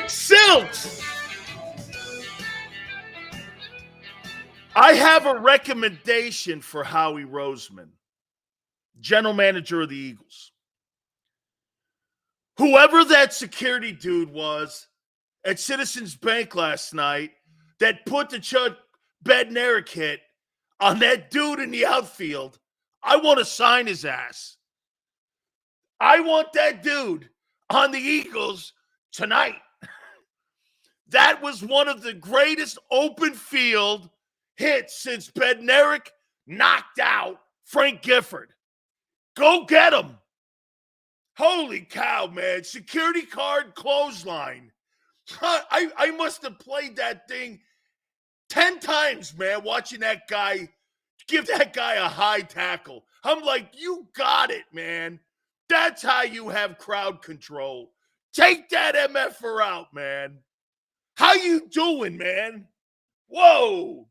Silks, I have a recommendation for Howie Roseman, general manager of the Eagles. Whoever that security dude was at Citizens Bank last night that put the Chuck Bednarik hit on that dude in the outfield, I want to sign his ass. I want that dude on the Eagles tonight. That was one of the greatest open field hits since Bednarik knocked out Frank Gifford. Go get him. Holy cow, man. Security card clothesline. I must have played that thing 10 times, man, watching that guy give that guy a high tackle. I'm like, you got it, man. That's how you have crowd control. Take that MFer out, man. How you doing, man? Whoa.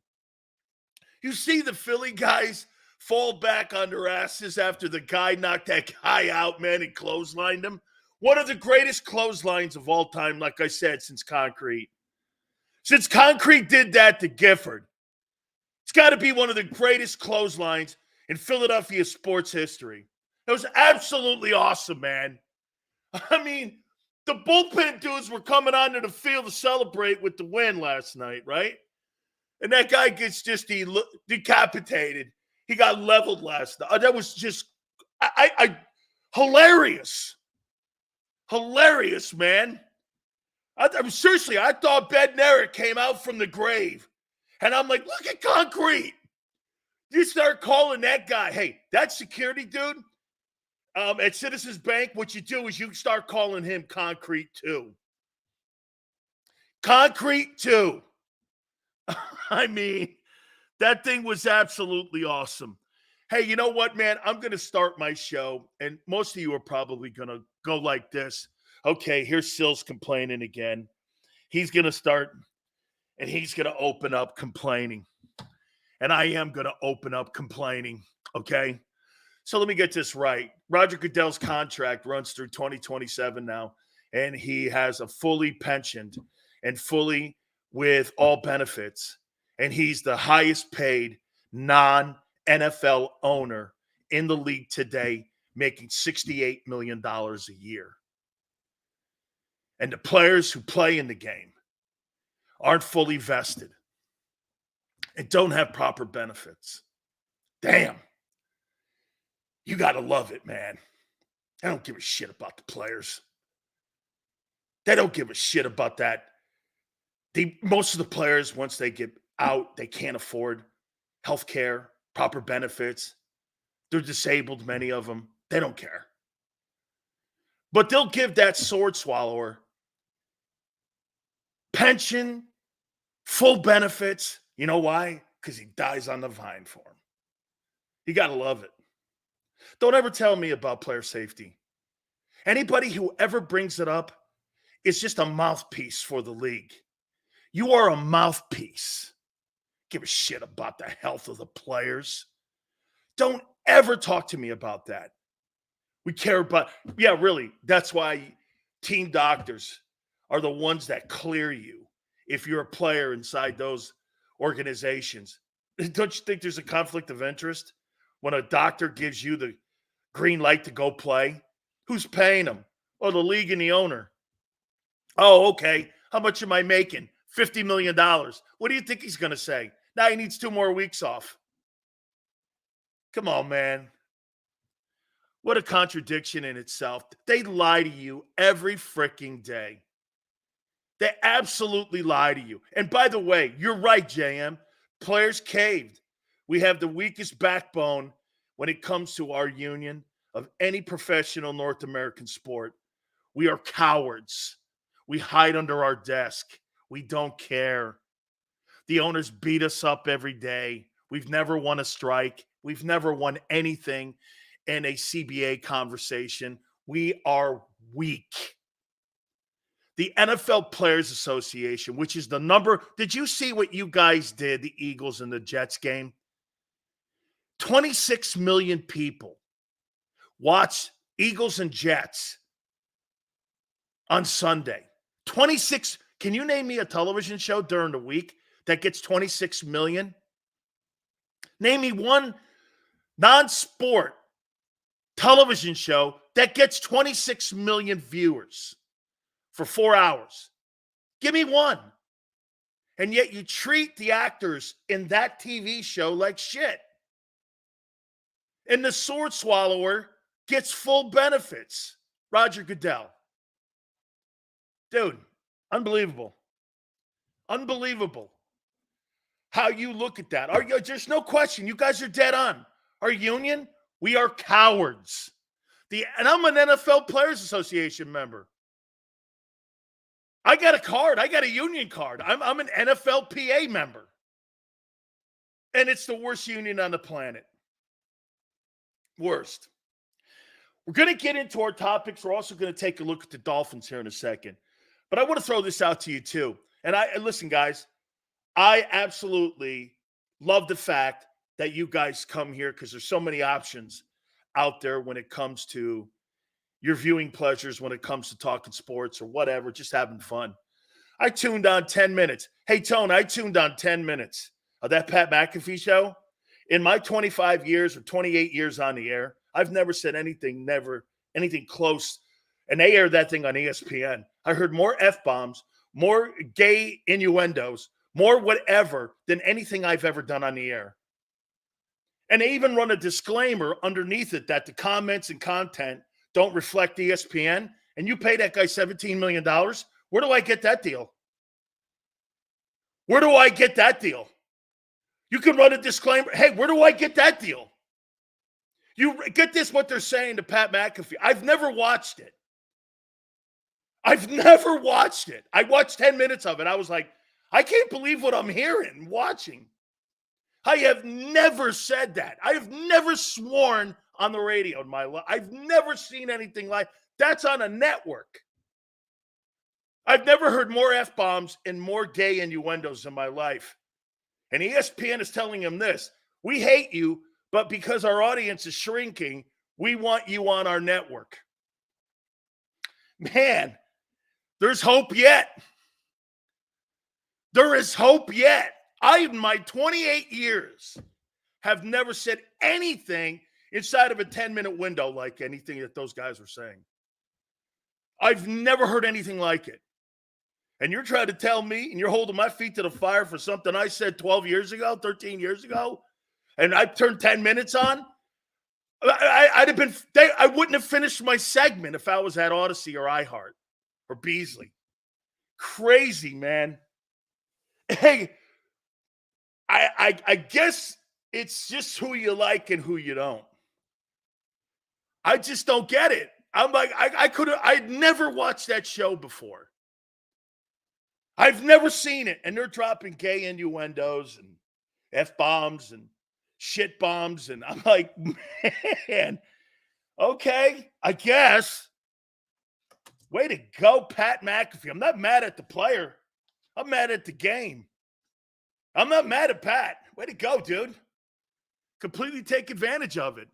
You see the Philly guys fall back on their asses after the guy knocked that guy out, man, and clotheslined him. One of the greatest clotheslines of all time, like I said, since Concrete. Since Concrete did that to Gifford, it's got to be one of the greatest clotheslines in Philadelphia sports history. It was absolutely awesome, man. I mean, the bullpen dudes were coming onto the field to celebrate with the win last night, right? And that guy gets just decapitated. He got leveled last night. That was just hilarious. Hilarious, man. Seriously, I thought Bednarik came out from the grave. And I'm like, look at Concrete. You start calling that guy, hey, that security dude at Citizens Bank, what you do is you start calling him Concrete 2. Concrete 2. I mean, that thing was absolutely awesome. Hey, you know what, man? I'm going to start my show, and most of you are probably going to go like this. Okay, here's Sills complaining again. He's going to start, and he's going to open up complaining. And I am going to open up complaining, okay? So let me get this right. Roger Goodell's contract runs through 2027 now, and he has a fully pensioned and fully with all benefits, and he's the highest paid non-NFL owner in the league today, making $68 million a year. And the players who play in the game aren't fully vested and don't have proper benefits. Damn. You got to love it, man. I don't give a shit about the players. They don't give a shit about that. Most of the players, once they get out, they can't afford health care, proper benefits. They're disabled, many of them. They don't care. But they'll give that sword swallower pension, full benefits. You know why? Because he dies on the vine for him. You got to love it. Don't ever tell me about player safety. Anybody who ever brings it up is just a mouthpiece for the league. You are a mouthpiece. Give a shit about the health of the players. Don't ever talk to me about that. We care about, yeah, really. That's why team doctors are the ones that clear you if you're a player inside those organizations. Don't you think there's a conflict of interest when a doctor gives you the green light to go play? Who's paying them? Oh, the league and the owner. Oh, okay. How much am I making? $50 million. What do you think he's going to say? Now he needs 2 more weeks off. Come on, man. What a contradiction in itself. They lie to you every freaking day. They absolutely lie to you. And by the way, you're right, JM. Players caved. We have the weakest backbone when it comes to our union of any professional North American sport. We are cowards. We hide under our desk. We don't care. The owners beat us up every day. We've never won a strike. We've never won anything in a CBA conversation. We are weak. The NFL Players Association, which is the number. Did you see what you guys did, the Eagles and the Jets game? 26 million people watched Eagles and Jets on Sunday. 26. Can you name me a television show during the week that gets 26 million? Name me one non-sport television show that gets 26 million viewers for 4 hours. Give me one. And yet you treat the actors in that TV show like shit. And the sword swallower gets full benefits. Roger Goodell. Dude, unbelievable. Unbelievable. How you look at that. There's no question. You guys are dead on. Our union, we are cowards. And I'm an NFL Players Association member. I got a card. I got a union card. I'm an NFLPA member. And it's the worst union on the planet. Worst. We're going to get into our topics. We're also going to take a look at the Dolphins here in a second. But I want to throw this out to you too. And listen, guys, I absolutely love the fact that you guys come here because there's so many options out there when it comes to your viewing pleasures, when it comes to talking sports or whatever, just having fun. I tuned on 10 minutes. Hey, Tone, I tuned on 10 minutes of that Pat McAfee show. In my 25 years or 28 years on the air, I've never said anything close. And they aired that thing on ESPN. I heard more F-bombs, more gay innuendos, more whatever than anything I've ever done on the air. And they even run a disclaimer underneath it that the comments and content don't reflect ESPN. And you pay that guy $17 million. Where do I get that deal? Where do I get that deal? You can run a disclaimer. Hey, where do I get that deal? You get this, what they're saying to Pat McAfee. I've never watched it. I watched 10 minutes of it. I was like, I can't believe what I'm hearing, watching. I have never said that. I have never sworn on the radio in my life. I've never seen anything like that's on a network. I've never heard more F-bombs and more gay innuendos in my life. And ESPN is telling him this. We hate you, but because our audience is shrinking, we want you on our network. Man, there's hope yet. There is hope yet. I, in my 28 years, have never said anything inside of a 10-minute window like anything that those guys were saying. I've never heard anything like it. And you're trying to tell me, and you're holding my feet to the fire for something I said 12 years ago, 13 years ago, and I turned 10 minutes on? I wouldn't have finished my segment if I was at Odyssey or iHeart or Beasley. Crazy, man. Hey, I guess it's just who you like and who you don't. I just don't get it. I'm like, I'd never watched that show before. I've never seen it. And they're dropping gay innuendos and F-bombs and shit bombs. And I'm like, man, okay, I guess. Way to go, Pat McAfee. I'm not mad at the player. I'm mad at the game. I'm not mad at Pat. Way to go, dude. Completely take advantage of it.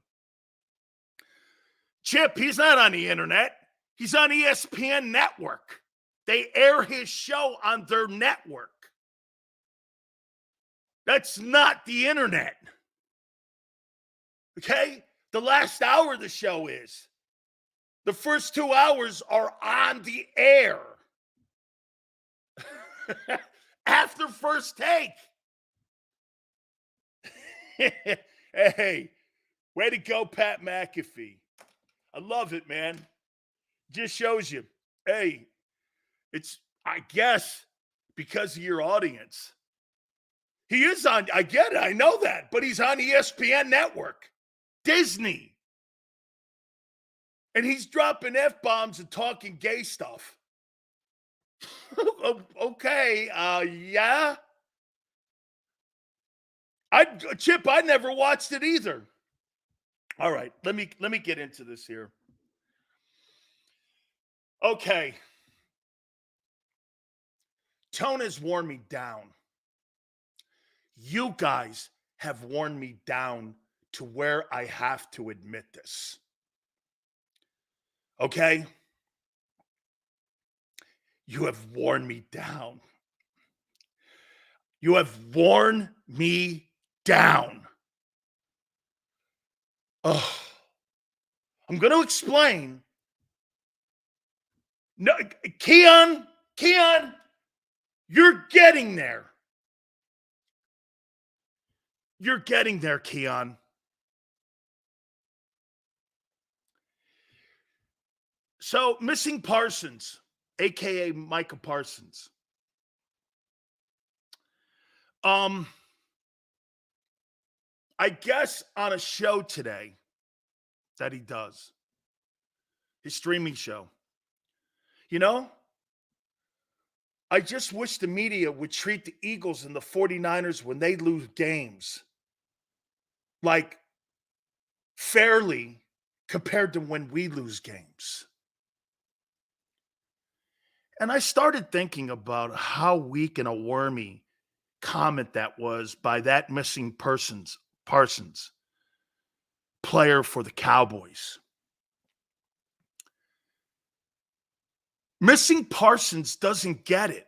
Chip, he's not on the internet. He's on ESPN Network. They air his show on their network. That's not the internet. Okay? The last hour of the show is. The first 2 hours are on the air. After first take. Hey, way to go, Pat McAfee. I love it, man. Just shows you. Hey, it's, I guess, because of your audience. He is on, I get it, I know that, but he's on ESPN Network. Disney. And he's dropping F-bombs and talking gay stuff. Okay, yeah. Chip, I never watched it either. All right, let me get into this here. Okay. Tone has worn me down. You guys have worn me down to where I have to admit this. Okay? You have worn me down. You have worn me down. Oh, I'm going to explain. No, Keon, you're getting there. You're getting there, Keon. So, missing Parsons, a.k.a. Micah Parsons. I guess on a show today that he does, his streaming show, you know, I just wish the media would treat the Eagles and the 49ers when they lose games like fairly compared to when we lose games. And I started thinking about how weak and a wormy comment that was by that missing Parsons player for the Cowboys. Missing Parsons doesn't get it.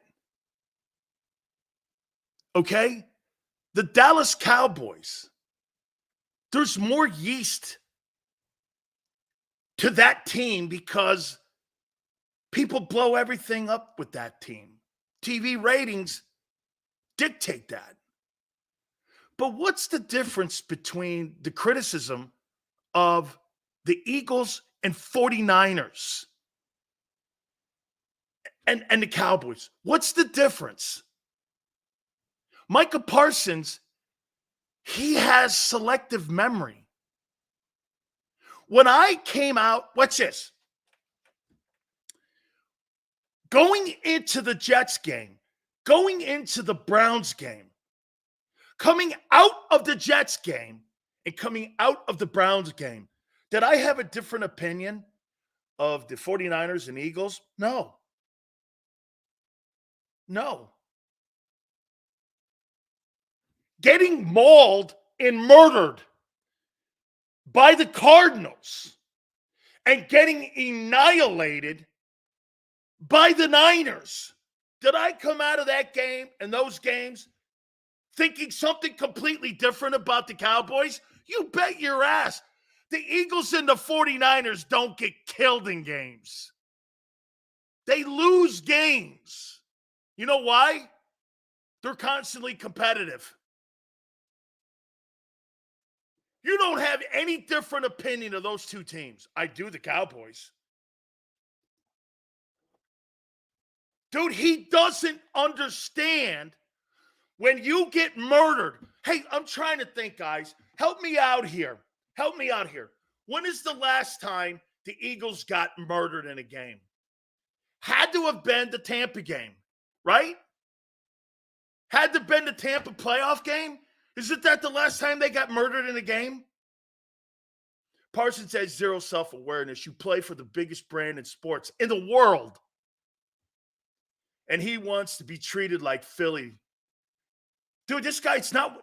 Okay? The Dallas Cowboys, there's more yeast to that team because people blow everything up with that team. TV ratings dictate that. But what's the difference between the criticism of the Eagles and 49ers and the Cowboys? What's the difference? Micah Parsons, he has selective memory. When I came out, watch this. Going into the Jets game, going into the Browns game, coming out of the Jets game, and coming out of the Browns game, did I have a different opinion of the 49ers and Eagles? No. No. Getting mauled and murdered by the Cardinals and getting annihilated by the Niners. Did I come out of that game and those games thinking something completely different about the Cowboys? You bet your ass. The Eagles and the 49ers don't get killed in games. They lose games. You know why? They're constantly competitive. You don't have any different opinion of those two teams. I do the Cowboys. Dude, he doesn't understand when you get murdered. Hey, I'm trying to think, guys. Help me out here. When is the last time the Eagles got murdered in a game? Had to have been the Tampa game, right? Had to have been the Tampa playoff game? Isn't that the last time they got murdered in a game? Parsons has zero self-awareness. You play for the biggest brand in sports in the world. And he wants to be treated like Philly. Dude, this guy, he's not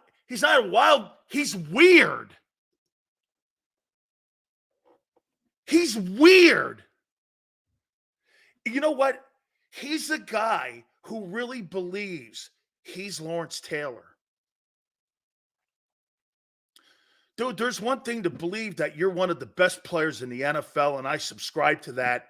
a wild, he's weird. He's weird. You know what? He's a guy who really believes he's Lawrence Taylor. Dude, there's one thing to believe that you're one of the best players in the NFL, and I subscribe to that.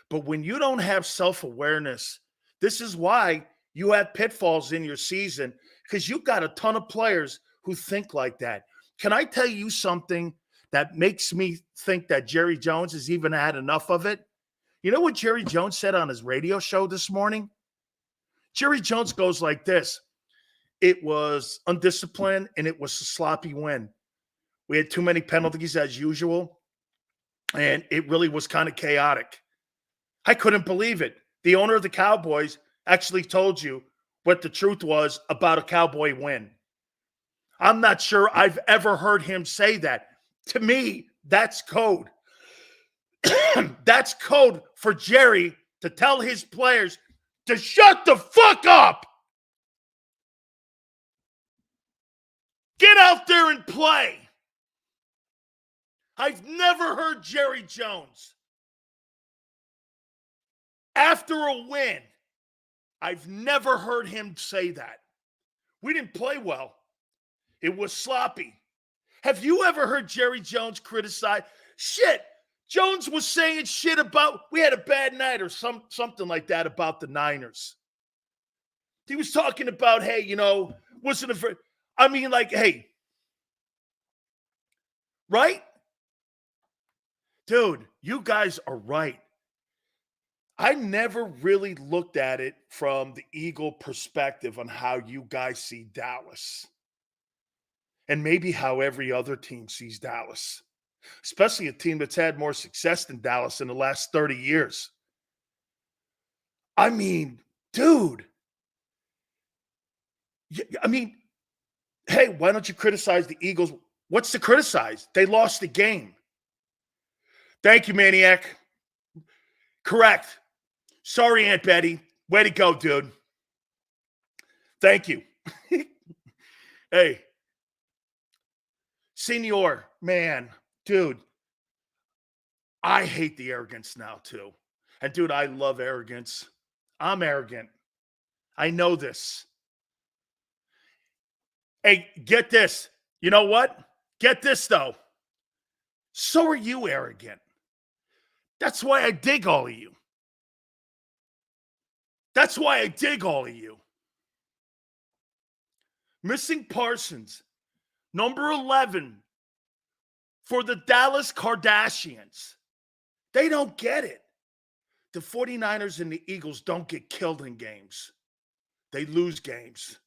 But when you don't have self-awareness, this is why you have pitfalls in your season, because you've got a ton of players who think like that. Can I tell you something that makes me think that Jerry Jones has even had enough of it? You know what Jerry Jones said on his radio show this morning? Jerry Jones goes like this. It was undisciplined and it was a sloppy win. We had too many penalties as usual, and it really was kind of chaotic. I couldn't believe it. The owner of the Cowboys actually told you what the truth was about a Cowboy win. I'm not sure I've ever heard him say that. To me, that's code. That's code for Jerry to tell his players to shut the fuck up. Get out there and play. I've never heard Jerry Jones, after a win, I've never heard him say that. We didn't play well. It was sloppy. Have you ever heard Jerry Jones criticize? Shit, Jones was saying shit about we had a bad night or something like that about the Niners. He was talking about, hey, wasn't a I mean, like, hey, right? Dude, you guys are right. I never really looked at it from the Eagle perspective on how you guys see Dallas. And maybe how every other team sees Dallas, especially a team that's had more success than Dallas in the last 30 years. I mean, dude. I mean, hey, why don't you criticize the Eagles? What's to criticize? They lost the game. Thank you, Maniac. Correct. Sorry, Aunt Betty. Way to go, dude. Thank you. Hey. Senor, man, dude, I hate the arrogance now, too. And, dude, I love arrogance. I'm arrogant. I know this. Hey, get this. You know what? Get this, though. So are you arrogant. That's why I dig all of you. That's why I dig all of you. Missing Parsons, number 11 for the Dallas Kardashians. They don't get it. The 49ers and the Eagles don't get killed in games. They lose games,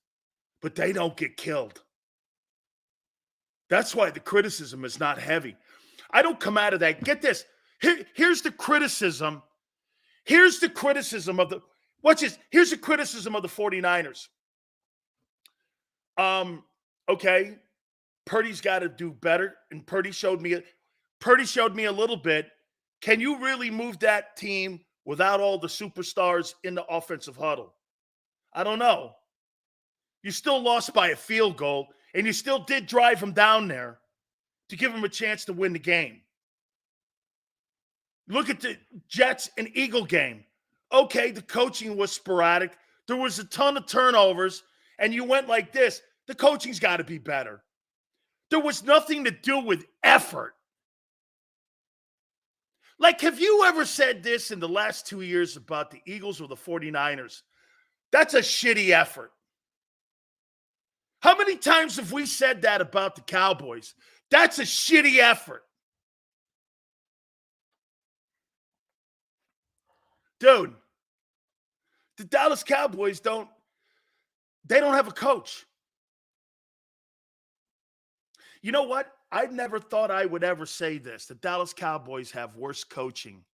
but they don't get killed. That's why the criticism is not heavy. I don't come out of that. Get this. Here's the criticism. Here's the criticism of the – watch this. Here's the criticism of the 49ers. Okay. Purdy's got to do better, and Purdy showed me a little bit. Can you really move that team without all the superstars in the offensive huddle? I don't know. You still lost by a field goal, and you still did drive them down there to give them a chance to win the game. Look at the Jets and Eagle game. Okay, the coaching was sporadic. There was a ton of turnovers, and you went like this. The coaching's got to be better. There was nothing to do with effort. Like, have you ever said this in the last 2 years about the Eagles or the 49ers? That's a shitty effort. How many times have we said that about the Cowboys? That's a shitty effort. Dude, the Dallas Cowboys don't have a coach. You know what? I never thought I would ever say this. The Dallas Cowboys have worse coaching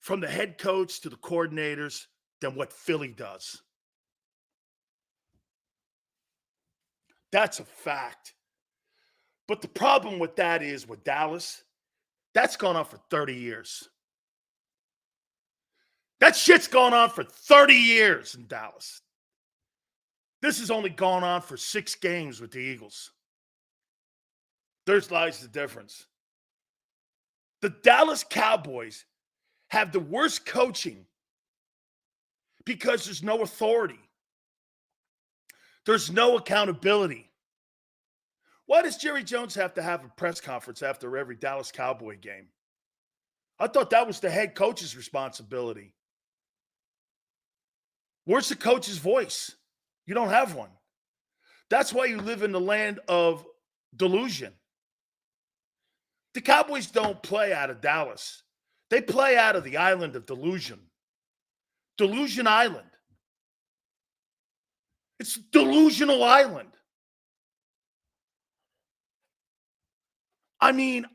from the head coach to the coordinators than what Philly does. That's a fact. But the problem with that is with Dallas, that's gone on for 30 years. That shit's gone on for 30 years in Dallas. This has only gone on for 6 games with the Eagles. There's lies the difference. The Dallas Cowboys have the worst coaching because there's no authority. There's no accountability. Why does Jerry Jones have to have a press conference after every Dallas Cowboy game? I thought that was the head coach's responsibility. Where's the coach's voice? You don't have one. That's why you live in the land of delusion. The Cowboys don't play out of Dallas. They play out of the island of delusion. Delusion Island. It's delusional island. I mean,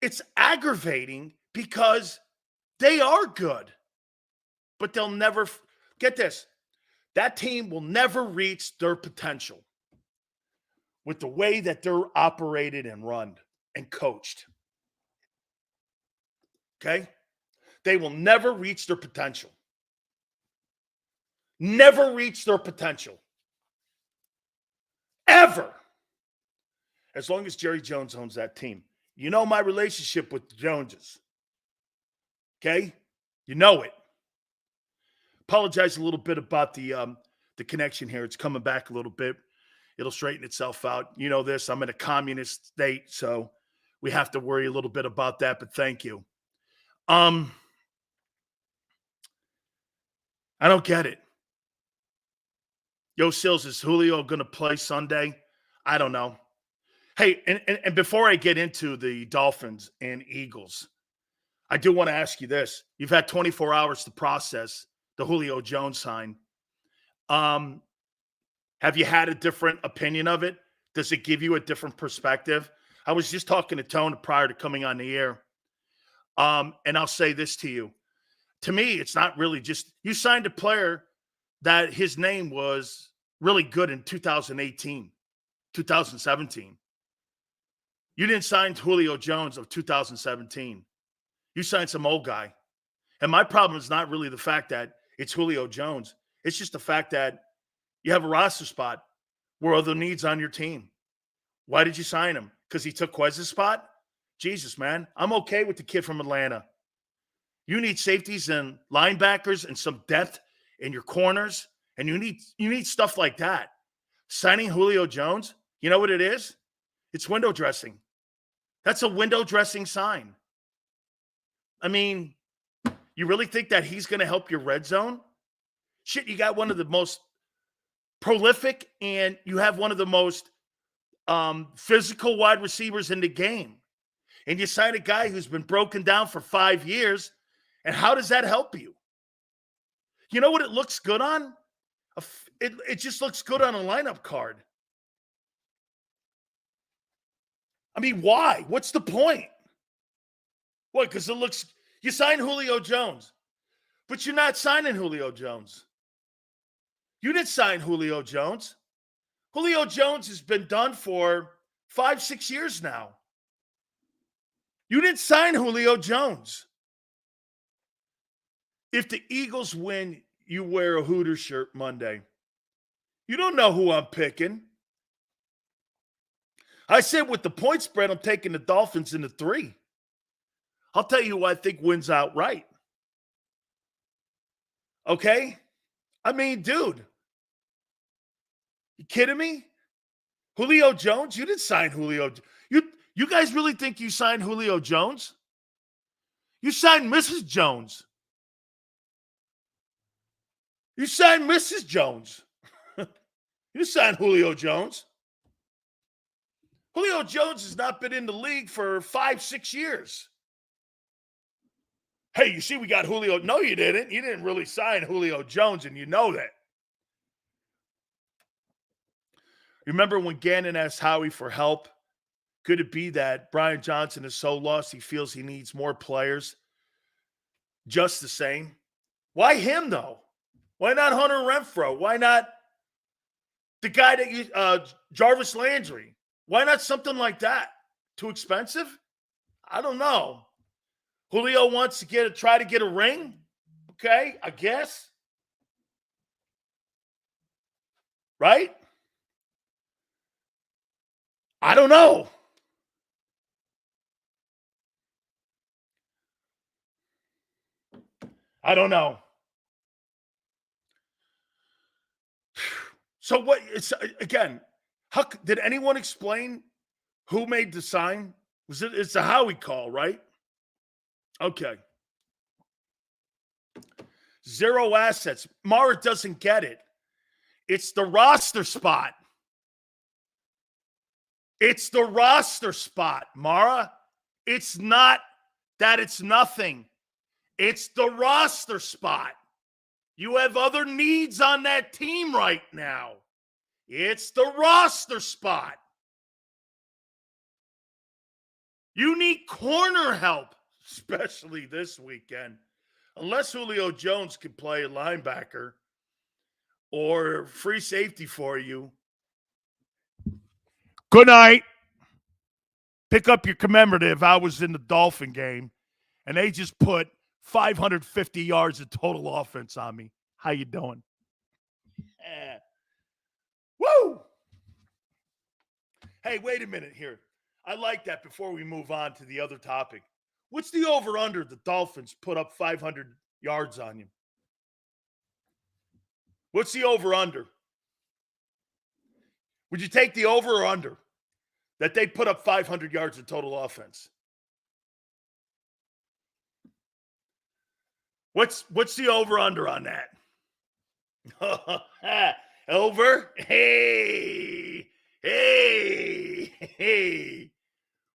it's aggravating because they are good, but they'll never, get this, that team will never reach their potential with the way that they're operated and run and coached. Okay? They will never reach their potential. Never reach their potential. Ever. As long as Jerry Jones owns that team. You know my relationship with the Joneses. Okay? You know it. Apologize a little bit about the connection here. It's coming back a little bit. It'll straighten itself out. You know this. I'm in a communist state, so we have to worry a little bit about that. But thank you. I don't get it. Yo, Sills, is Julio going to play Sunday? I don't know. Hey, and before I get into the Dolphins and Eagles, I do want to ask you this. You've had 24 hours to process the Julio Jones sign. Have you had a different opinion of it? Does it give you a different perspective? I was just talking to Tone prior to coming on the air. And I'll say this to you. To me, it's not really just you signed a player that his name was really good in 2018, 2017. You didn't sign Julio Jones of 2017. You signed some old guy. And my problem is not really the fact that it's Julio Jones. It's just the fact that you have a roster spot where other needs on your team. Why did you sign him? Because he took Quez's spot? Jesus, man. I'm okay with the kid from Atlanta. You need safeties and linebackers and some depth in your corners, and you need stuff like that. Signing Julio Jones, you know what it is? It's window dressing. That's a window dressing sign. I mean, you really think that he's going to help your red zone? Shit, you got one of the most prolific and you have one of the most physical wide receivers in the game. And you sign a guy who's been broken down for 5 years. And how does that help you? You know what it looks good on? It just looks good on a lineup card. I mean, why? What's the point? What? Because it looks, you sign Julio Jones, but you're not signing Julio Jones. You didn't sign Julio Jones. Julio Jones has been done for 5-6 years now. You didn't sign Julio Jones. If the Eagles win, you wear a Hooters shirt Monday. You don't know who I'm picking. I said with the point spread, I'm taking the Dolphins in the 3. I'll tell you who I think wins outright. Okay? I mean, dude. You kidding me? Julio Jones? You didn't sign Julio. You guys really think you signed Julio Jones? You signed Mrs. Jones. You signed Mrs. Jones. You signed Julio Jones. Julio Jones has not been in the league for 5-6 years. Hey, you see we got Julio. No, you didn't. You didn't really sign Julio Jones, and you know that. Remember when Gannon asked Howie for help? Could it be that Brian Johnson is so lost he feels he needs more players? Just the same. Why him, though? Why not Hunter Renfrow? Why not the guy that you, Jarvis Landry? Why not something like that? Too expensive? I don't know. Julio wants to try to get a ring? Okay, I guess. Right? I don't know. I don't know. So what? It's again. How did anyone explain who made the sign? It's a Howie call, right? Okay. 0 assets. Mara doesn't get it. It's the roster spot. It's the roster spot, Mara. It's not that it's nothing. It's the roster spot. You have other needs on that team right now. It's the roster spot. You need corner help, especially this weekend. Unless Julio Jones can play a linebacker or free safety for you. Good night. Pick up your commemorative. I was in the Dolphin game, and they just put 550 yards of total offense on me. How you doing? Yeah. Woo! Hey, wait a minute here. I like that before we move on to the other topic. What's the over-under the Dolphins put up 500 yards on you? What's the over-under? Would you take the over or under that they put up 500 yards of total offense? What's the over-under on that? Over? Hey!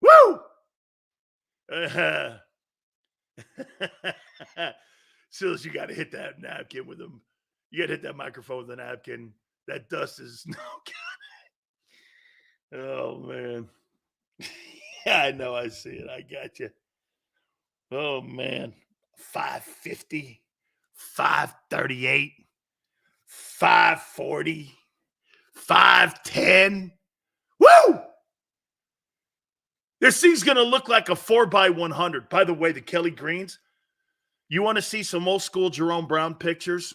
Woo! Sills, you got to hit that napkin with them. You got to hit that microphone with a napkin. That dust is no good. Oh, man. Yeah, I know. I see it. I got you. Oh, man. 550, 538, 540, 510. Woo! This thing's going to look like a 4x100. By the way, the Kelly Greens, you want to see some old school Jerome Brown pictures?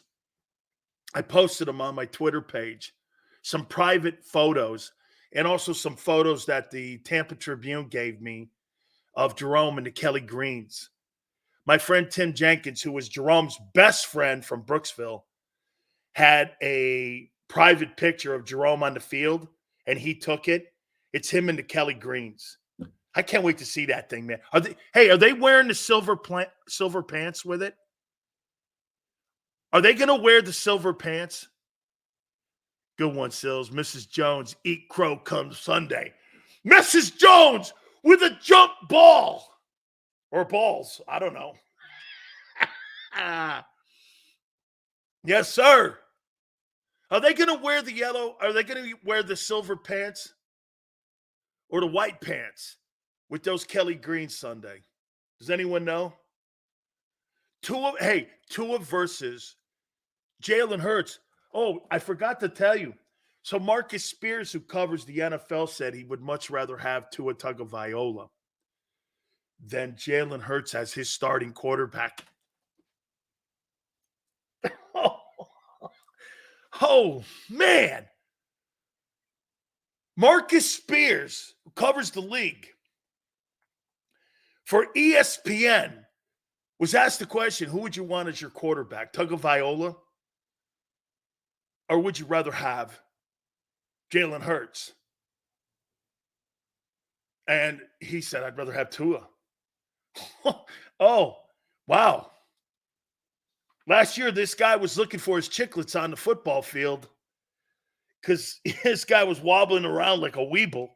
I posted them on my Twitter page. Some private photos and also some photos that the Tampa Tribune gave me of Jerome and the Kelly Greens. My friend Tim Jenkins, who was Jerome's best friend from Brooksville, had a private picture of Jerome on the field, and he took it. It's him and the Kelly Greens. I can't wait to see that thing, man. Are they wearing the silver pants with it? Are they going to wear the silver pants? Good one, Sills. Mrs. Jones, eat crow come Sunday. Mrs. Jones with a jump ball. Or balls. I don't know. Yes, sir. Are they going to wear the yellow? Are they going to wear the silver pants? Or the white pants with those Kelly Greens Sunday? Does anyone know? Tua versus Jalen Hurts. Oh, I forgot to tell you. So Marcus Spears, who covers the NFL, said he would much rather have Tua Tagovailoa than Jalen Hurts as his starting quarterback. Oh, man. Marcus Spears, who covers the league for ESPN, was asked the question, who would you want as your quarterback, Tagovailoa? Or would you rather have Jalen Hurts? And he said, I'd rather have Tua. Oh, wow. Last year, this guy was looking for his chiclets on the football field because this guy was wobbling around like a weeble.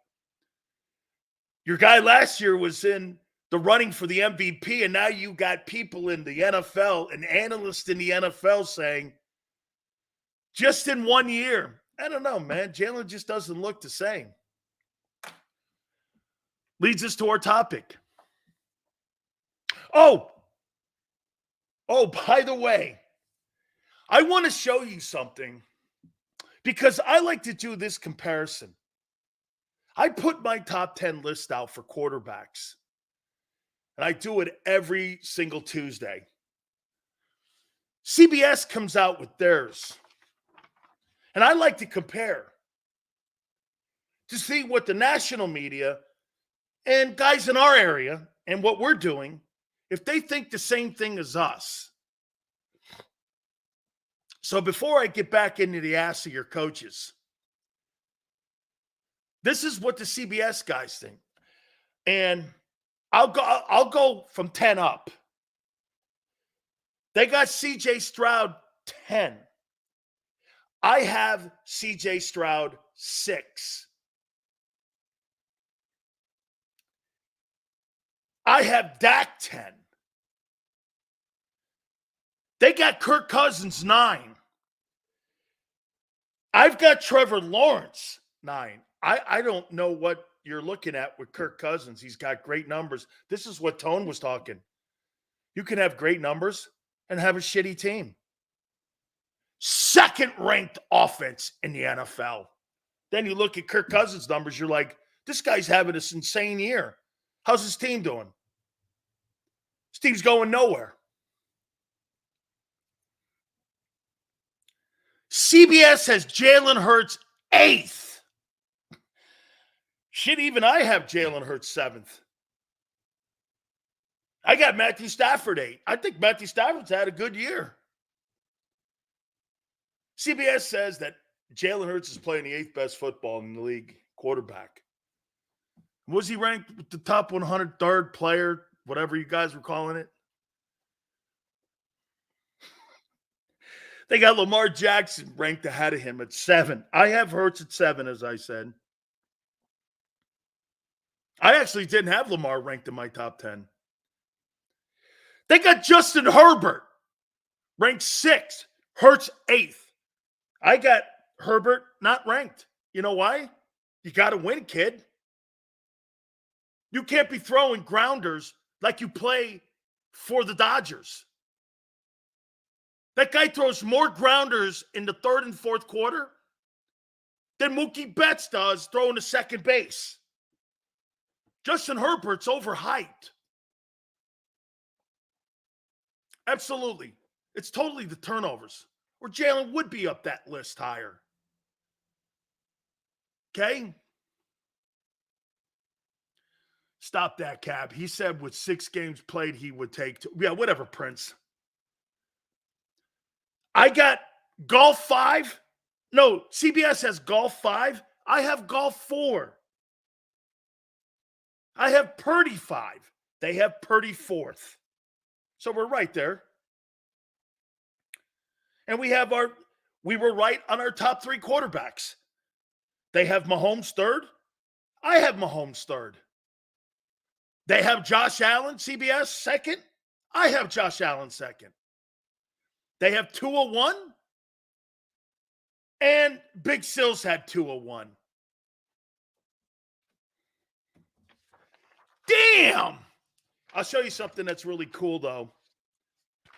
Your guy last year was in the running for the MVP, and now you got people in the NFL, an analyst in the NFL saying, just in 1 year, I don't know, man. Jalen just doesn't look the same. Leads us to our topic. Oh, by the way, I want to show you something because I like to do this comparison. I put my top 10 list out for quarterbacks, and I do it every single Tuesday. CBS comes out with theirs, and I like to compare to see what the national media and guys in our area and what we're doing, if they think the same thing as us. So before I get back into the ass of your coaches, this is what the CBS guys think. And I'll go from 10 up. They got CJ Stroud 10. I have CJ Stroud 6. I have Dak 10. They got Kirk Cousins 9. I've got Trevor Lawrence 9. I don't know what you're looking at with Kirk Cousins. He's got great numbers. This is what Tone was talking. You can have great numbers and have a shitty team. Second-ranked offense in the NFL. Then you look at Kirk Cousins' numbers, you're like, this guy's having this insane year. How's his team doing? His team's going nowhere. CBS has Jalen Hurts 8th. Shit, even I have Jalen Hurts 7th. I got Matthew Stafford 8. I think Matthew Stafford's had a good year. CBS says that Jalen Hurts is playing the 8th best football in the league quarterback. Was he ranked the top 103rd player, whatever you guys were calling it? They got Lamar Jackson ranked ahead of him at 7. I have Hurts at 7, as I said. I actually didn't have Lamar ranked in my top 10. They got Justin Herbert ranked 6th, Hurts 8th. I got Herbert not ranked. You know why? You got to win, kid. You can't be throwing grounders like you play for the Dodgers. That guy throws more grounders in the 3rd and 4th quarter than Mookie Betts does throwing to second base. Justin Herbert's overhyped. Absolutely. It's totally the turnovers. Or Jalen would be up that list higher. Okay? Stop that, Cab. He said with 6 games played, he would take 2. Yeah, whatever, Prince. I got golf 5. No, CBS has golf 5. I have golf 4. I have Purdy 5. They have Purdy 4th. So we're right there. And we were right on our top 3 quarterbacks. They have Mahomes 3rd. I have Mahomes 3rd. They have Josh Allen, CBS 2nd. I have Josh Allen 2nd. They have Tua 1. And Big Sills had Tua 1. Damn! I'll show you something that's really cool, though,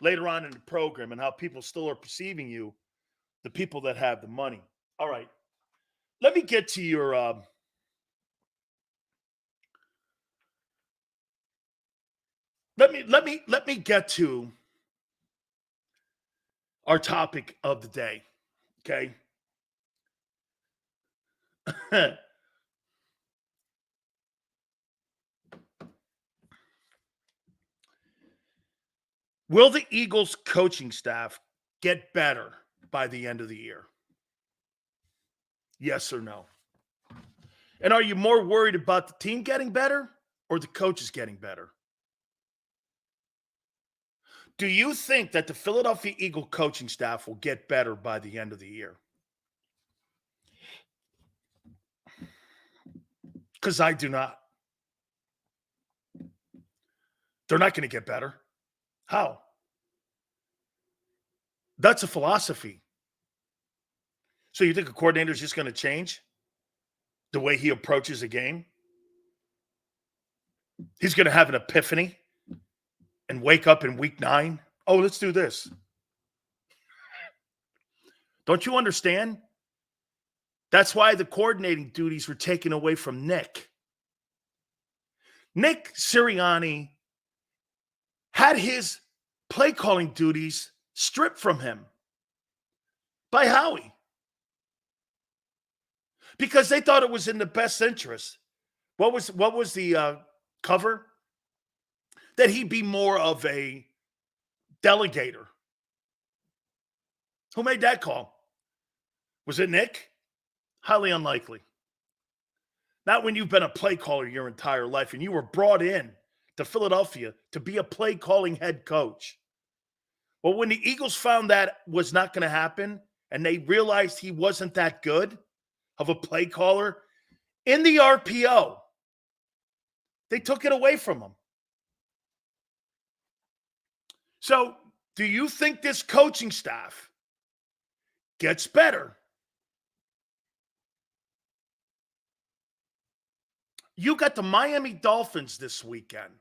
later on in the program and how people still are perceiving you, the people that have the money. All right. Let me get to your let me get to our topic of the day. Okay? Will the Eagles coaching staff get better by the end of the year? Yes or no? And are you more worried about the team getting better or the coaches getting better? Do you think that the Philadelphia Eagle coaching staff will get better by the end of the year? Because I do not. They're not going to get better. How? That's a philosophy. So you think a coordinator is just going to change the way he approaches a game? He's going to have an epiphany and wake up in week 9. Oh, let's do this. Don't you understand? That's why the coordinating duties were taken away from Nick. Nick Sirianni had his play calling duties stripped from him by Howie because they thought it was in the best interest. What was the cover? That he'd be more of a delegator. Who made that call? Was it Nick? Highly unlikely. Not when you've been a play caller your entire life and you were brought in to Philadelphia to be a play calling head coach. Well, when the Eagles found that was not going to happen and they realized he wasn't that good of a play caller in the RPO, they took it away from him. So, do you think this coaching staff gets better? You got the Miami Dolphins this weekend.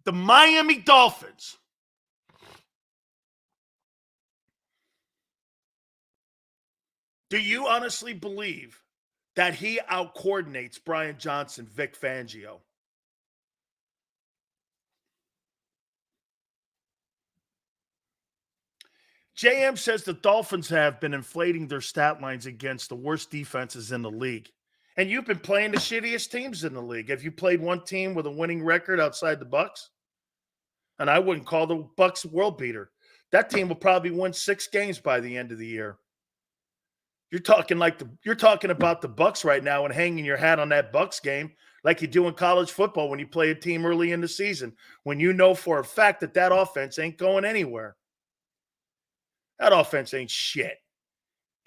The Miami Dolphins. Do you honestly believe that he out-coordinates Brian Johnson, Vic Fangio? JM says the Dolphins have been inflating their stat lines against the worst defenses in the league. And you've been playing the shittiest teams in the league. Have you played one team with a winning record outside the Bucs? And I wouldn't call the Bucs world beater. that team will probably win 6 games by the end of the year. You're talking about the Bucks right now and hanging your hat on that Bucks game like you do in college football when you play a team early in the season, when you know for a fact that that offense ain't going anywhere. That offense ain't shit.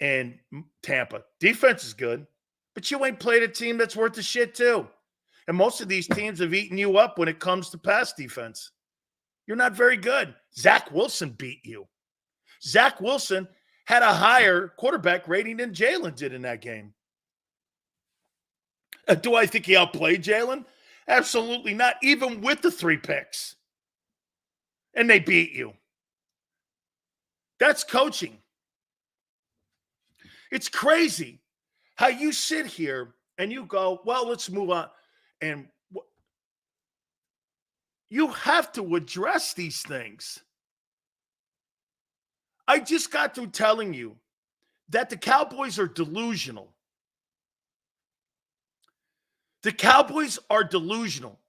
And Tampa, defense is good, but you ain't played a team that's worth the shit too. And most of these teams have eaten you up when it comes to pass defense. You're not very good. Zach Wilson beat you. Zach Wilson had a higher quarterback rating than Jalen did in that game. Do I think he outplayed Jalen? Absolutely not, even with the 3 picks. And they beat you. That's coaching. It's crazy how you sit here and you go, well, let's move on. And you have to address these things. I just got through telling you that the Cowboys are delusional. The Cowboys are delusional.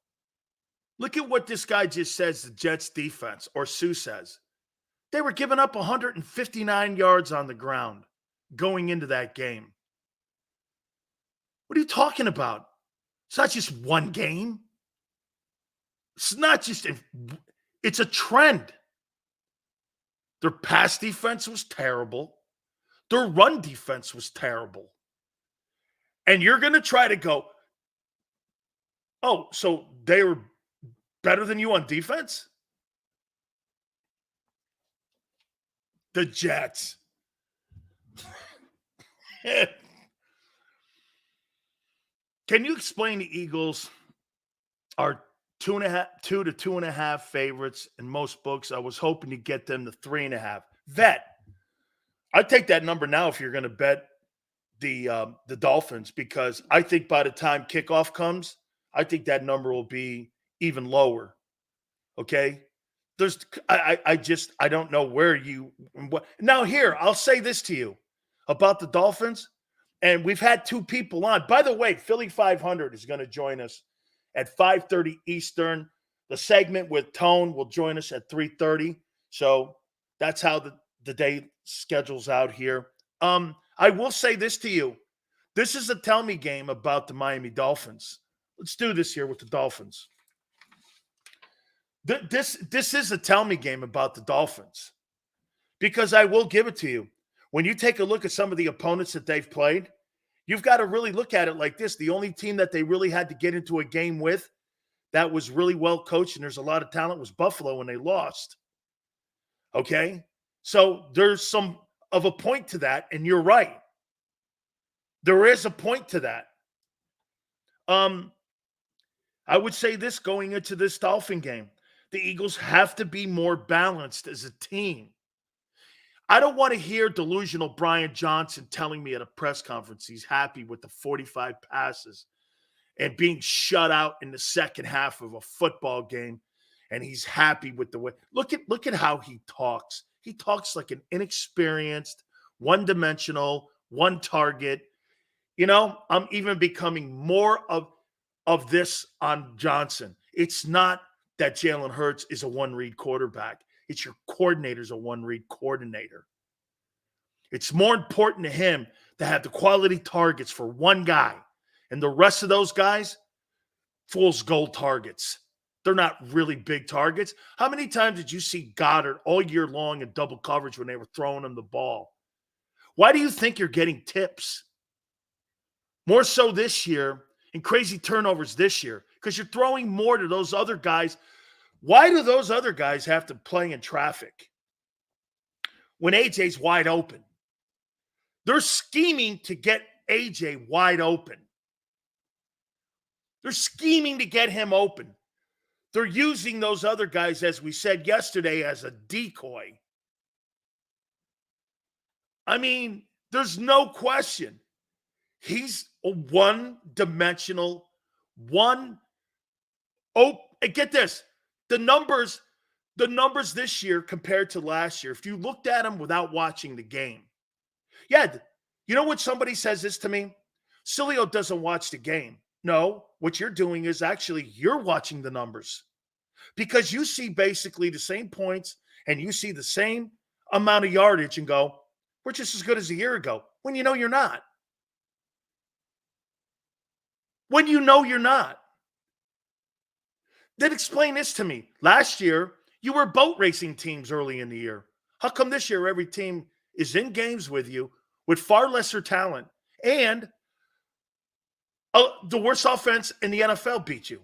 Look at what this guy just says, the Jets defense, or Sue says. They were giving up 159 yards on the ground going into that game. What are you talking about? It's not just one game. It's not just, it's a trend. Their pass defense was terrible. Their run defense was terrible. And you're going to try to go, oh, so they were better than you on defense? The Jets. Can you explain the Eagles are 2 to 2.5 favorites in most books? I was hoping to get them to 3.5. Vet, I'd take that number now if you're going to bet the Dolphins, because I think by the time kickoff comes, I think that number will be even lower. Okay? I don't know where you what. Now here, I'll say this to you about the Dolphins, and we've had 2 people on. By the way, Philly 500 is going to join us at 5:30 Eastern. The segment with Tone will join us at 3:30. So that's how the day schedules out here. I will say this to you. This is a tell me game about the Miami Dolphins. Let's do this here with the Dolphins. This is a tell me game about the Dolphins, because I will give it to you. When you take a look at some of the opponents that they've played, you've got to really look at it like this. The only team that they really had to get into a game with that was really well coached and there's a lot of talent was Buffalo, and they lost. Okay? So there's some of a point to that, and you're right. There is a point to that. I would say this going into this Dolphin game. The Eagles have to be more balanced as a team. I don't want to hear delusional Brian Johnson telling me at a press conference he's happy with the 45 passes and being shut out in the second half of a football game, and he's happy with the way. Look at how he talks. He talks like an inexperienced, one-dimensional, one target. You know, I'm even becoming more of this on Johnson. It's not that Jalen Hurts is a one-read quarterback. It's your coordinator's a one-read coordinator. It's more important to him to have the quality targets for one guy, and the rest of those guys, fool's gold targets. They're not really big targets. How many times did you see Goddard all year long in double coverage when they were throwing him the ball? Why do you think you're getting tips? More so this year, and crazy turnovers this year, because you're throwing more to those other guys. Why do those other guys have to play in traffic when AJ's wide open? They're scheming to get AJ wide open. They're scheming to get him open. They're using those other guys, as we said yesterday, as a decoy. I mean, there's no question. He's a one-dimensional, get this. The numbers this year compared to last year, if you looked at them without watching the game. Yeah, you know what somebody says this to me? Sileo doesn't watch the game. No, what you're doing is actually you're watching the numbers. because you see basically the same points and you see the same amount of yardage and go, we're just as good as a year ago, when you know you're not. When you know you're not. Then explain this to me. Last year, you were boat racing teams early in the year. How come this year every team is in games with you with far lesser talent and the worst offense in the NFL beat you?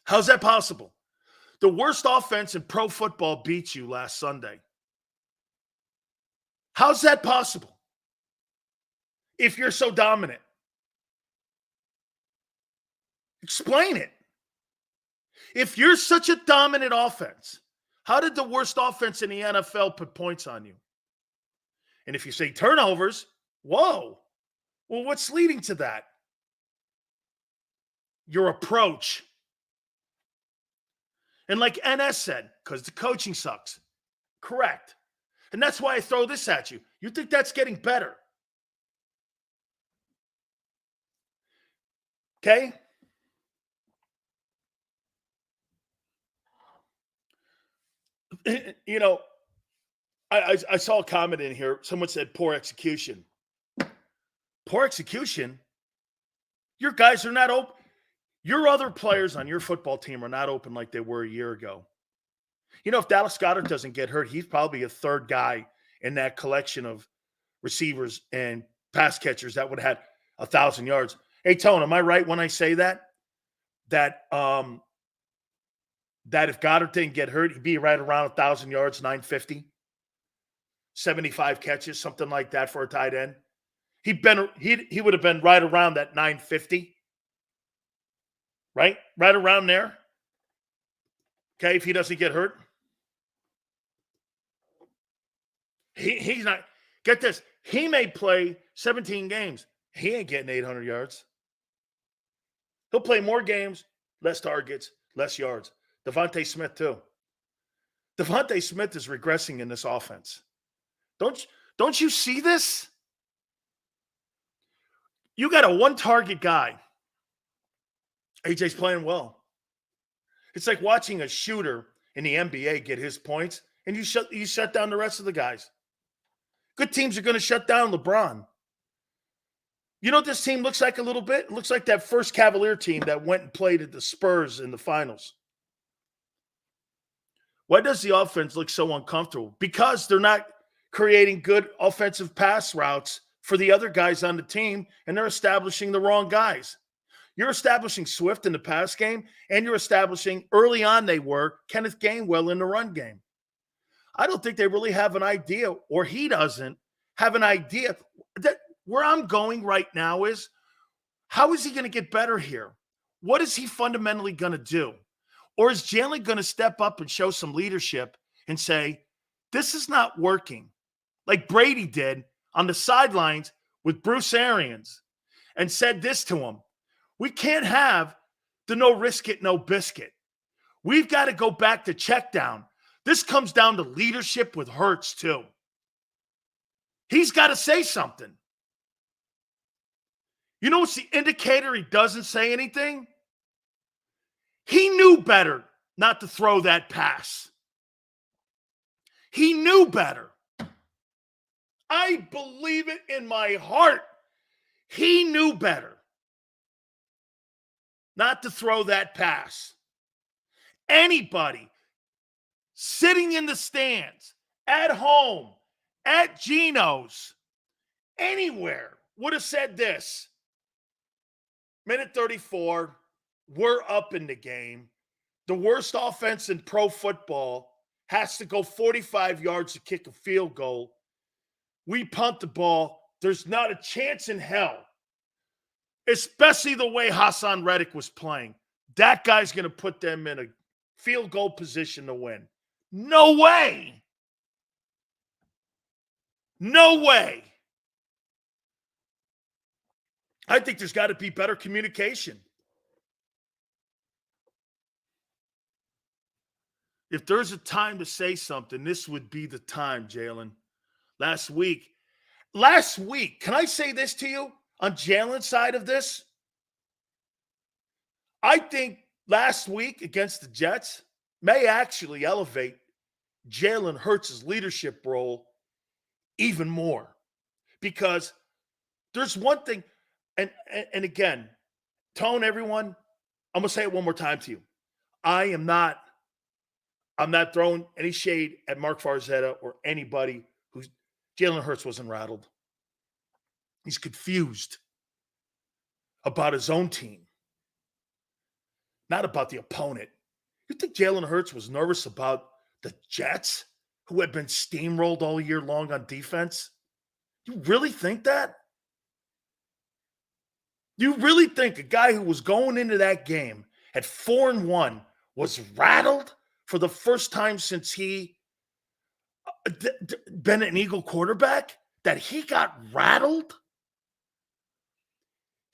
How's that possible? The worst offense in pro football beat you last Sunday. How's that possible? If you're so dominant, explain it. If you're such a dominant offense, how did the worst offense in the NFL put points on you? And if you say turnovers, whoa. Well, what's leading to that? Your approach. And like NS said, because the coaching sucks. Correct. And that's why I throw this at you. You think that's getting better? Okay? You know, I saw a comment in here. Someone said poor execution. Poor execution? Your guys are not open. Your other players on your football team are not open like they were a year ago. You know, if Dallas Goedert doesn't get hurt, he's probably a third guy in that collection of receivers and pass catchers that would have had 1,000 yards. Hey, Tone, am I right when I say that? That if Goddard didn't get hurt, he'd be right around 1,000 yards, 950, 75 catches, something like that for a tight end. He would have been right around that 950, right? Right around there. Okay, if he doesn't get hurt. He's not. Get this. He may play 17 games. He ain't getting 800 yards. He'll play more games, less targets, less yards. Devontae Smith, too. Devontae Smith is regressing in this offense. Don't you see this? You got a one-target guy. AJ's playing well. It's like watching a shooter in the NBA get his points, and you shut down the rest of the guys. Good teams are going to shut down LeBron. You know what this team looks like a little bit? It looks like that first Cavalier team that went and played at the Spurs in the finals. Why does the offense look so uncomfortable? Because they're not creating good offensive pass routes for the other guys on the team, and they're establishing the wrong guys. You're establishing Swift in the pass game, and you're establishing, early on they were, Kenneth Gainwell in the run game. I don't think they really have an idea, or he doesn't have an idea. That where I'm going right now is, how is he going to get better here? What is he fundamentally going to do? Or is Jalen going to step up and show some leadership and say, this is not working, like Brady did on the sidelines with Bruce Arians, and said this to him: we can't have the no risk it, no biscuit. We've got to go back to check down. This comes down to leadership with Hurts, too. He's got to say something. You know what's the indicator he doesn't say anything? He knew better not to throw that pass. He knew better. I believe it in my heart. He knew better not to throw that pass. Anybody sitting in the stands, at home, at Geno's, anywhere, would have said this: minute 34, we're up in the game. The worst offense in pro football has to go 45 yards to kick a field goal. We punt the ball. There's not a chance in hell, especially the way Hassan Reddick was playing. That guy's going to put them in a field goal position to win. No way. No way. I think there's got to be better communication. If there's a time to say something, this would be the time, Jalen. Last week, can I say this to you on Jalen's side of this? I think last week against the Jets may actually elevate Jalen Hurts' leadership role even more. Because there's one thing, and again, tone everyone, I'm gonna say it one more time to you. I'm not throwing any shade at Mark Farzetta or anybody who's Jalen Hurts wasn't rattled. He's confused about his own team, not about the opponent. You think Jalen Hurts was nervous about the Jets, who had been steamrolled all year long on defense? You really think that? You really think a guy who was going into that game at 4-1 was rattled for the first time since he been an Eagle quarterback? That he got rattled?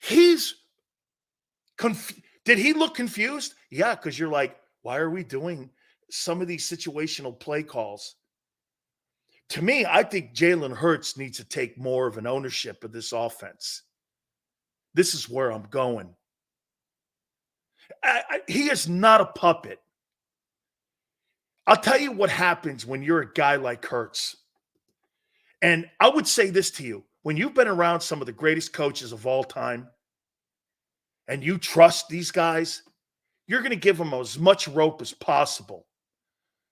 He's did he look confused? Yeah, because you're like, why are we doing some of these situational play calls? To me, I think Jalen Hurts needs to take more of an ownership of this offense. This is where I'm going. He is not a puppet. I'll tell you what happens when you're a guy like Hurts. And I would say this to you. When you've been around some of the greatest coaches of all time and you trust these guys, you're going to give them as much rope as possible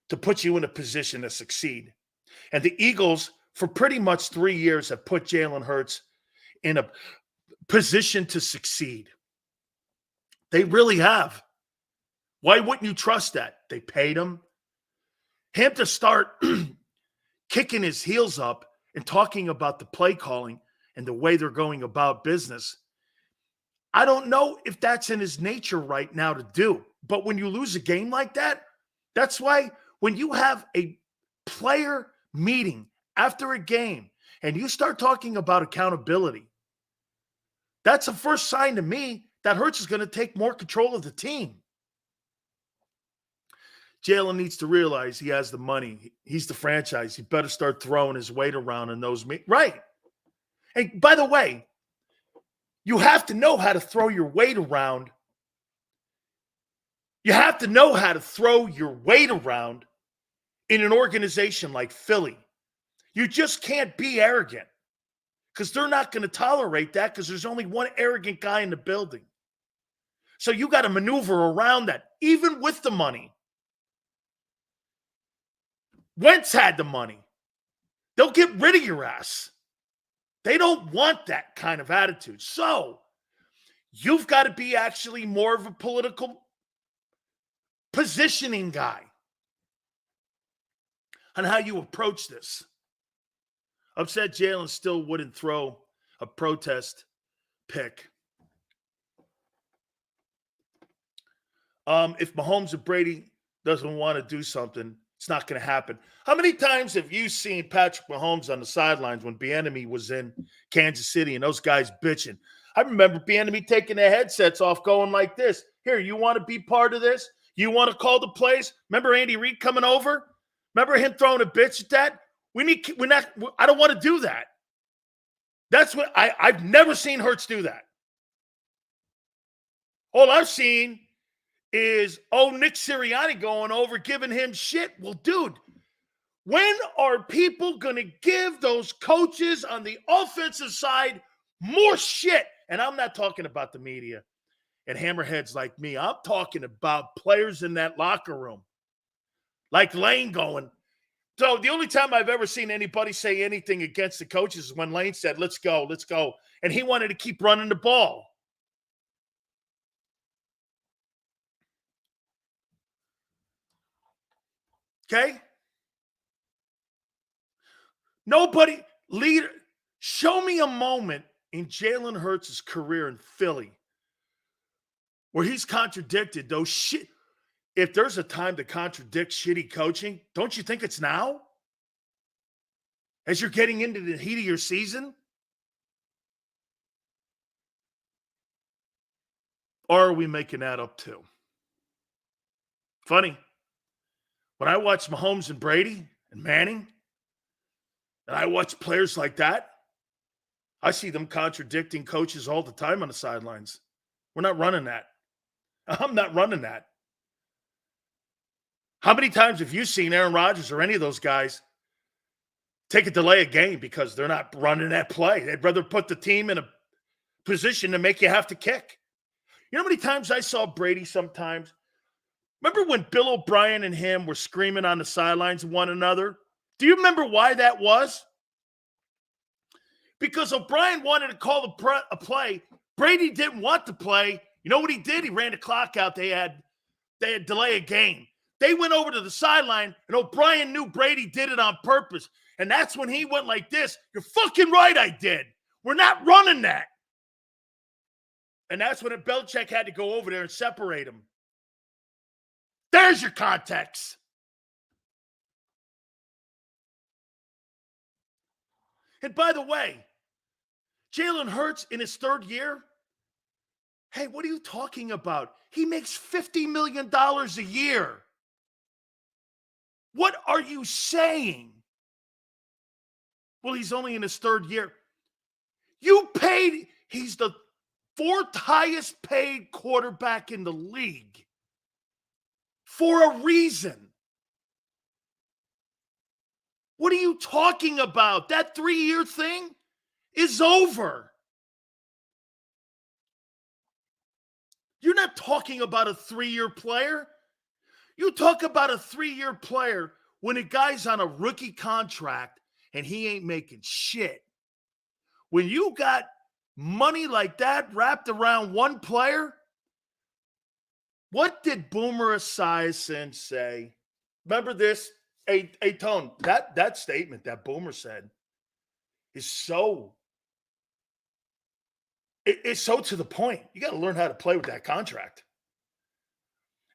to put you in a position to succeed. And the Eagles, for pretty much 3 years, have put Jalen Hurts in a position to succeed. They really have. Why wouldn't you trust that? They paid him. Him to start kicking his heels up and talking about the play calling and the way they're going about business. I don't know if that's in his nature right now to do. But when you lose a game like that, that's why when you have a player meeting after a game and you start talking about accountability, that's the first sign to me that Hurts is going to take more control of the team. Jalen needs to realize he has the money. He's the franchise. He better start throwing his weight around in those meetings. Right. And by the way, you have to know how to throw your weight around. You have to know how to throw your weight around in an organization like Philly. You just can't be arrogant because they're not going to tolerate that because there's only one arrogant guy in the building. So you got to maneuver around that, even with the money. Wentz had the money. They'll get rid of your ass. They don't want that kind of attitude. So you've got to be actually more of a political positioning guy on how you approach this. Upset Jalen still wouldn't throw a protest pick. If Mahomes or Brady doesn't want to do something, it's not going to happen. How many times have you seen Patrick Mahomes on the sidelines when Bieniemy was in Kansas City and those guys bitching? I remember Bieniemy taking their headsets off going like this. Here, you want to be part of this? You want to call the plays? Remember Andy Reid coming over? Remember him throwing a bitch at that? I don't want to do that. That's what I've never seen Hurts do that. All I've seen is, Nick Sirianni going over, giving him shit. Well, dude, when are people going to give those coaches on the offensive side more shit? And I'm not talking about the media and hammerheads like me. I'm talking about players in that locker room. Like Lane going. So the only time I've ever seen anybody say anything against the coaches is when Lane said, let's go. And he wanted to keep running the ball. Okay? Show me a moment in Jalen Hurts' career in Philly where he's contradicted those shit. If there's a time to contradict shitty coaching, don't you think it's now? As you're getting into the heat of your season? Or are we making that up too? Funny. When I watch Mahomes and Brady and Manning, and I watch players like that, I see them contradicting coaches all the time on the sidelines. We're not running that. I'm not running that. How many times have you seen Aaron Rodgers or any of those guys take a delay a game because they're not running that play? They'd rather put the team in a position to make you have to kick. You know how many times I saw Brady sometimes? Remember when Bill O'Brien and him were screaming on the sidelines at one another? Do you remember why that was? Because O'Brien wanted to call a play. Brady didn't want to play. You know what he did? He ran the clock out. They had delay a game. They went over to the sideline, and O'Brien knew Brady did it on purpose. And that's when he went like this. You're fucking right, I did. We're not running that. And that's when Belichick had to go over there and separate him. There's your context. And by the way, Jalen Hurts in his third year, hey, what are you talking about? He makes $50 million a year. What are you saying? Well, he's only in his third year. He's the fourth highest paid quarterback in the league for a reason. What are you talking about? That 3-year thing is over. You're not talking about a 3-year player. You talk about a 3-year player when a guy's on a rookie contract and he ain't making shit. When you got money like that wrapped around one player, what did Boomer Esiason say? Remember this? Hey, Tone, that statement that Boomer said is so it's so to the point. You got to learn how to play with that contract.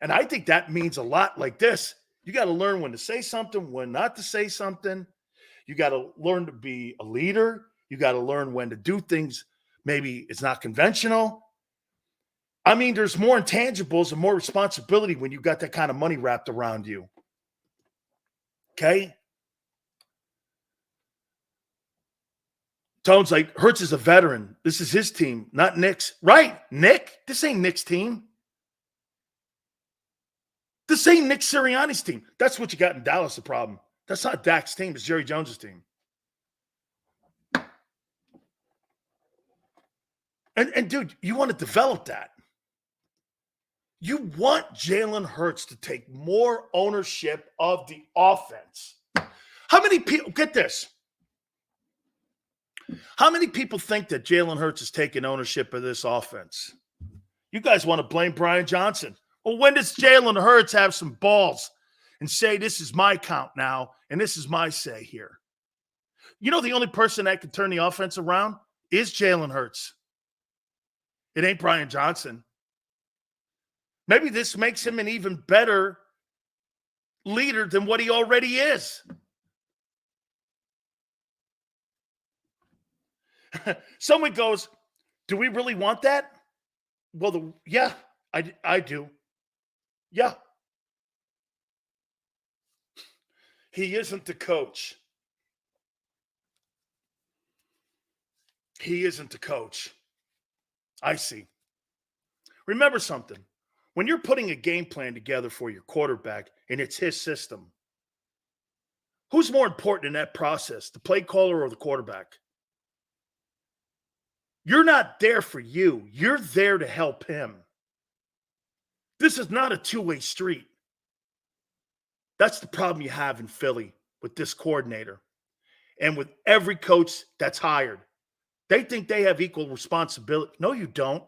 And I think that means a lot like this. You got to learn when to say something, when not to say something. You got to learn to be a leader. You got to learn when to do things. Maybe it's not conventional. I mean, there's more intangibles and more responsibility when you got that kind of money wrapped around you. Okay? Tone's like, Hurts is a veteran. This is his team, not Nick's. Right, Nick? This ain't Nick's team. This ain't Nick Sirianni's team. That's what you got in Dallas, the problem. That's not Dak's team. It's Jerry Jones' team. And dude, you want to develop that. You want Jalen Hurts to take more ownership of the offense. How many people, get this, how many people think that Jalen Hurts is taking ownership of this offense? You guys want to blame Brian Johnson. Well, when does Jalen Hurts have some balls and say, this is my count now, and this is my say here? You know, the only person that can turn the offense around is Jalen Hurts. It ain't Brian Johnson. Maybe this makes him an even better leader than what he already is. Someone goes, do we really want that? Well, yeah, I do. Yeah. He isn't the coach. He isn't the coach. I see. Remember something. When you're putting a game plan together for your quarterback and it's his system, who's more important in that process, the play caller or the quarterback? You're not there for you. You're there to help him. This is not a two-way street. That's the problem you have in Philly with this coordinator and with every coach that's hired. They think they have equal responsibility. No, you don't.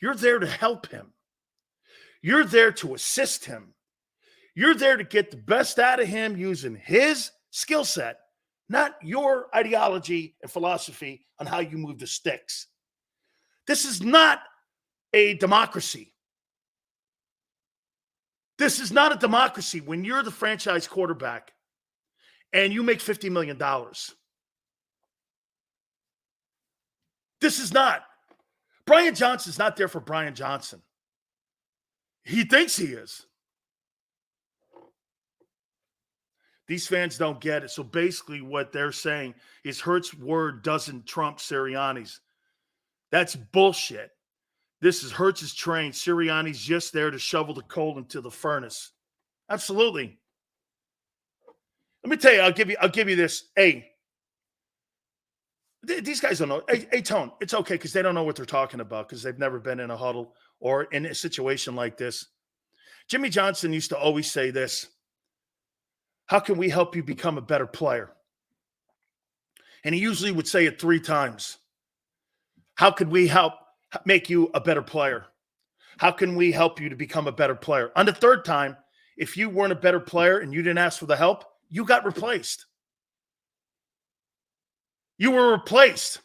You're there to help him. You're there to assist him. You're there to get the best out of him using his skill set, not your ideology and philosophy on how you move the sticks. This is not a democracy. This is not a democracy when you're the franchise quarterback and you make $50 million. This is not. Brian Johnson's not there for Brian Johnson. He thinks he is. These fans don't get it. So basically what they're saying is Hurts' word doesn't trump Sirianni's. That's bullshit. This is Hurts's train. Sirianni's just there to shovel the coal into the furnace. Absolutely. Let me tell you, I'll give you this. Hey, these guys don't know. Hey, Tone, it's okay because they don't know what they're talking about because they've never been in a huddle or in a situation like this. Jimmy Johnson used to always say this: how can we help you become a better player? And he usually would say it 3 times. How could we help make you a better player? How can we help you to become a better player? On the 3rd time, if you weren't a better player and you didn't ask for the help, you got replaced. You were replaced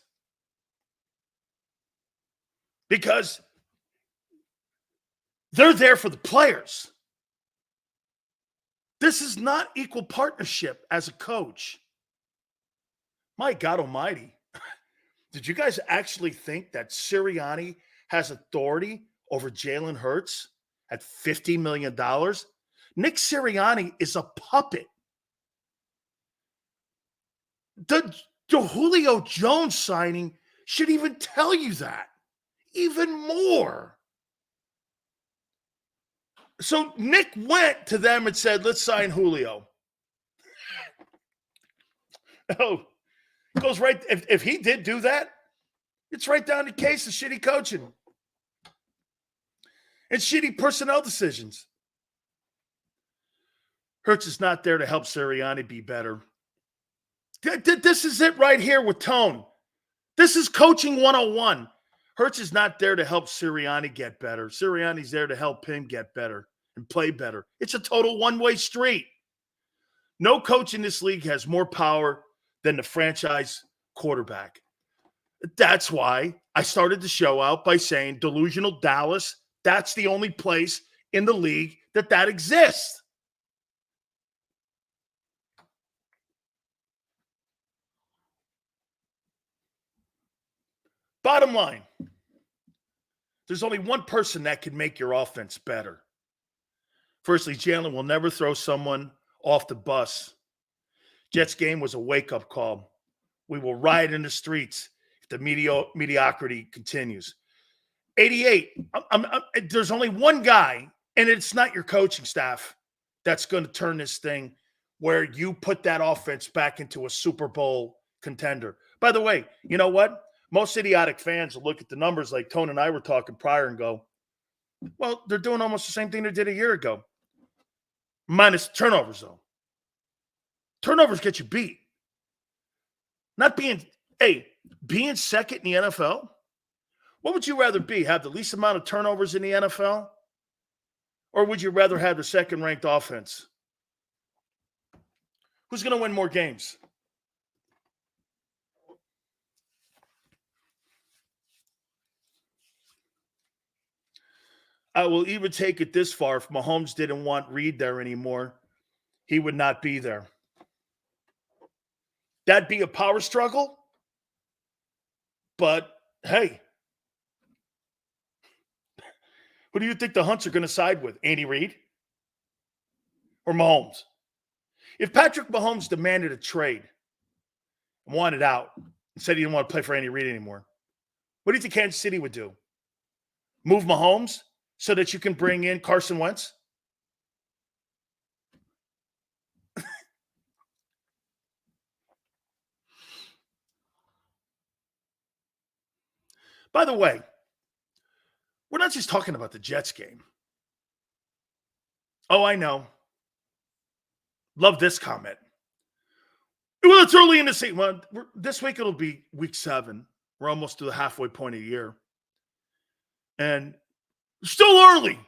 because they're there for the players. This is not equal partnership as a coach. My God almighty. Did you guys actually think that Sirianni has authority over Jalen Hurts at $50 million? Nick Sirianni is a puppet. The Julio Jones signing should even tell you that. Even more. So Nick went to them and said, let's sign Julio. Oh, goes right. If he did do that, it's right down the case of shitty coaching and shitty personnel decisions. Hurts is not there to help Sirianni be better. This is it right here with Tone. This is coaching 101. Hurts is not there to help Sirianni get better. Sirianni's there to help him get better and play better. It's a total one-way street. No coach in this league has more power than the franchise quarterback. That's why I started the show out by saying delusional Dallas, that's the only place in the league that exists. Bottom line, there's only one person that can make your offense better. Firstly, Jalen will never throw someone off the bus. Jets game was a wake-up call. We will riot in the streets if the mediocrity continues. 88, there's only one guy, and it's not your coaching staff, that's going to turn this thing where you put that offense back into a Super Bowl contender. By the way, you know what? Most idiotic fans will look at the numbers like Tone and I were talking prior and go, well, they're doing almost the same thing they did a year ago. Minus turnovers, though. Turnovers get you beat. Not being second in the NFL? What would you rather be? Have the least amount of turnovers in the NFL? Or would you rather have the second-ranked offense? Who's going to win more games? I will even take it this far. If Mahomes didn't want Reed there anymore, he would not be there. That'd be a power struggle. But, hey, who do you think the Hunts are going to side with? Andy Reid or Mahomes? If Patrick Mahomes demanded a trade and wanted out and said he didn't want to play for Andy Reid anymore, what do you think Kansas City would do? Move Mahomes so that you can bring in Carson Wentz? By the way, we're not just talking about the Jets game. Oh, I know. Love this comment. Well, it's early in the season. Well, this week it'll be week 7. We're almost to the halfway point of the year. And still early.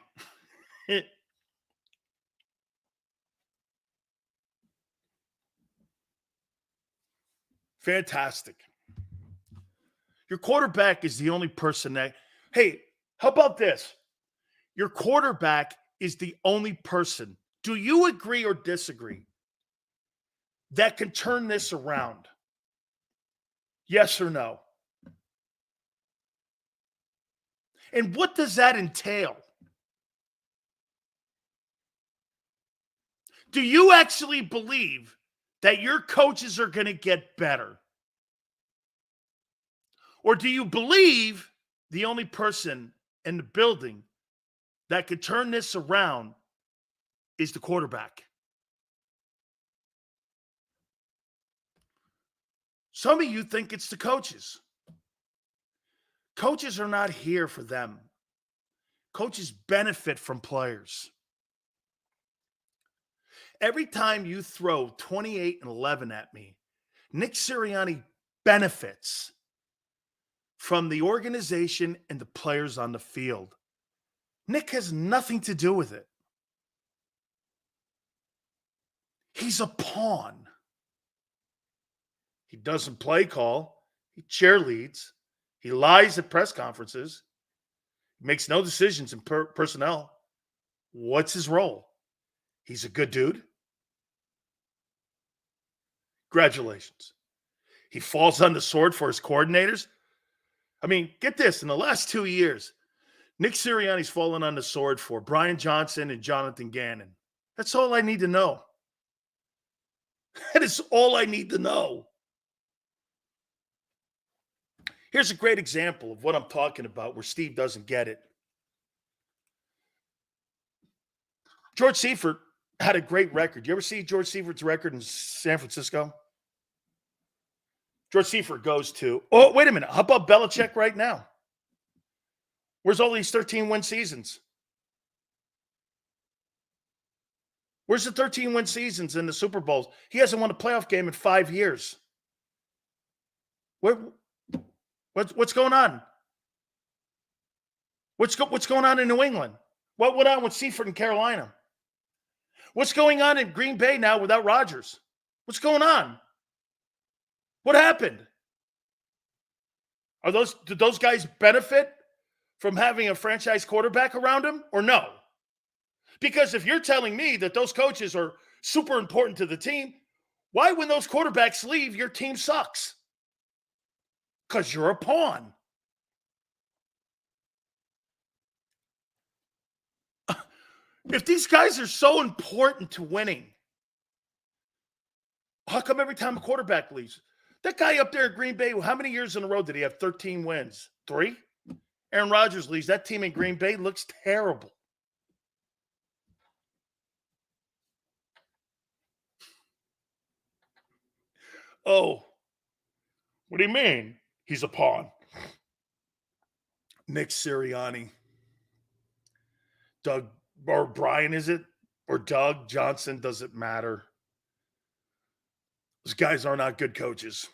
Fantastic. Your quarterback is the only person that, hey, how about this? Your quarterback is the only person, do you agree or disagree, that can turn this around? Yes or no? And what does that entail? Do you actually believe that your coaches are going to get better? Or do you believe the only person in the building that could turn this around is the quarterback. Some of you think it's the coaches. Coaches are not here for them. Coaches benefit from players. Every time you throw 28-11 at me, Nick Sirianni benefits from the organization and the players on the field. Nick has nothing to do with it. He's a pawn. He doesn't play call. He cheerleads. He lies at press conferences. He makes no decisions in personnel. What's his role? He's a good dude. Congratulations. He falls on the sword for his coordinators. I mean, get this. In the last 2 years, Nick Sirianni's fallen on the sword for Brian Johnson and Jonathan Gannon. That's all I need to know. That is all I need to know. Here's a great example of what I'm talking about where Steve doesn't get it. George Seifert had a great record. You ever see George Seifert's record in San Francisco? George Seifert goes to, oh, wait a minute. How about Belichick right now? Where's all these 13-win seasons? Where's the 13-win seasons in the Super Bowls? He hasn't won a playoff game in 5 years. What's going on? What's going on in New England? What went on with Seifert in Carolina? What's going on in Green Bay now without Rodgers? What's going on? What happened? Did those guys benefit from having a franchise quarterback around him or no? Because if you're telling me that those coaches are super important to the team, why when those quarterbacks leave, your team sucks? Because you're a pawn. If these guys are so important to winning, how come every time a quarterback leaves? That guy up there in Green Bay, how many years in a row did he have 13 wins? 3? Aaron Rodgers leaves. That team in Green Bay looks terrible. Oh, what do you mean? He's a pawn. Nick Sirianni. Doug, or Brian, is it? Or Doug Johnson, doesn't matter. Those guys are not good coaches.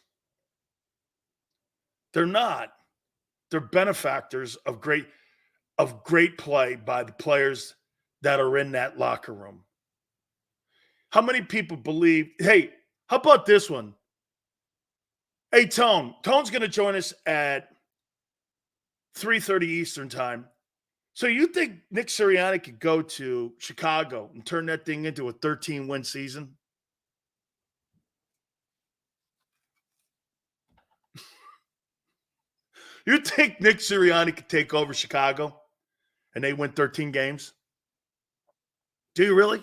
They're not. They're benefactors of great play by the players that are in that locker room. How many people believe, hey, how about this one? Hey, Tone. Tone's going to join us at 3:30 Eastern time. So you think Nick Sirianni could go to Chicago and turn that thing into a 13-win season? You think Nick Sirianni could take over Chicago and they win 13 games? Do you really?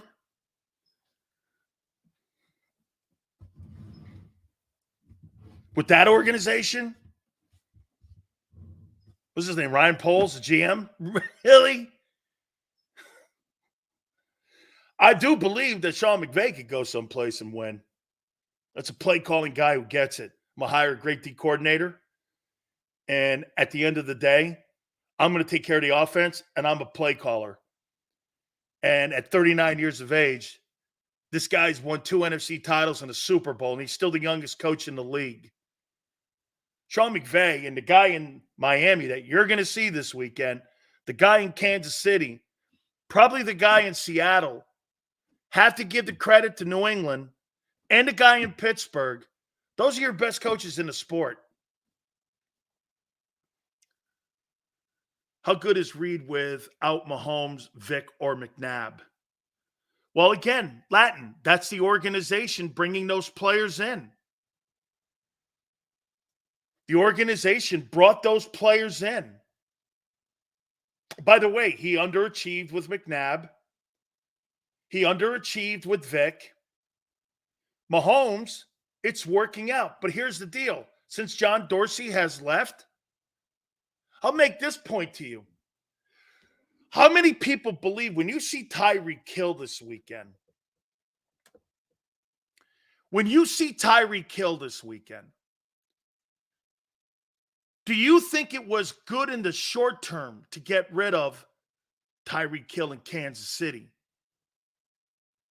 With that organization? What's his name? Ryan Poles, the GM? Really? I do believe that Sean McVay could go someplace and win. That's a play calling guy who gets it. I'm going to hire a great D coordinator. And at the end of the day, I'm going to take care of the offense, and I'm a play caller. And at 39 years of age, this guy's won 2 NFC titles and a Super Bowl, and he's still the youngest coach in the league. Sean McVay and the guy in Miami that you're going to see this weekend, the guy in Kansas City, probably the guy in Seattle, have to give the credit to New England and the guy in Pittsburgh. Those are your best coaches in the sport. How good is Reed without Mahomes, Vic, or McNabb? Well, again, Latin, that's the organization bringing those players in. The organization brought those players in. By the way, he underachieved with McNabb. He underachieved with Vic. Mahomes, it's working out. But here's the deal. Since John Dorsey has left, I'll make this point to you. How many people believe when you see Tyreek Hill this weekend? When you see Tyreek Hill this weekend, do you think it was good in the short term to get rid of Tyreek Hill in Kansas City?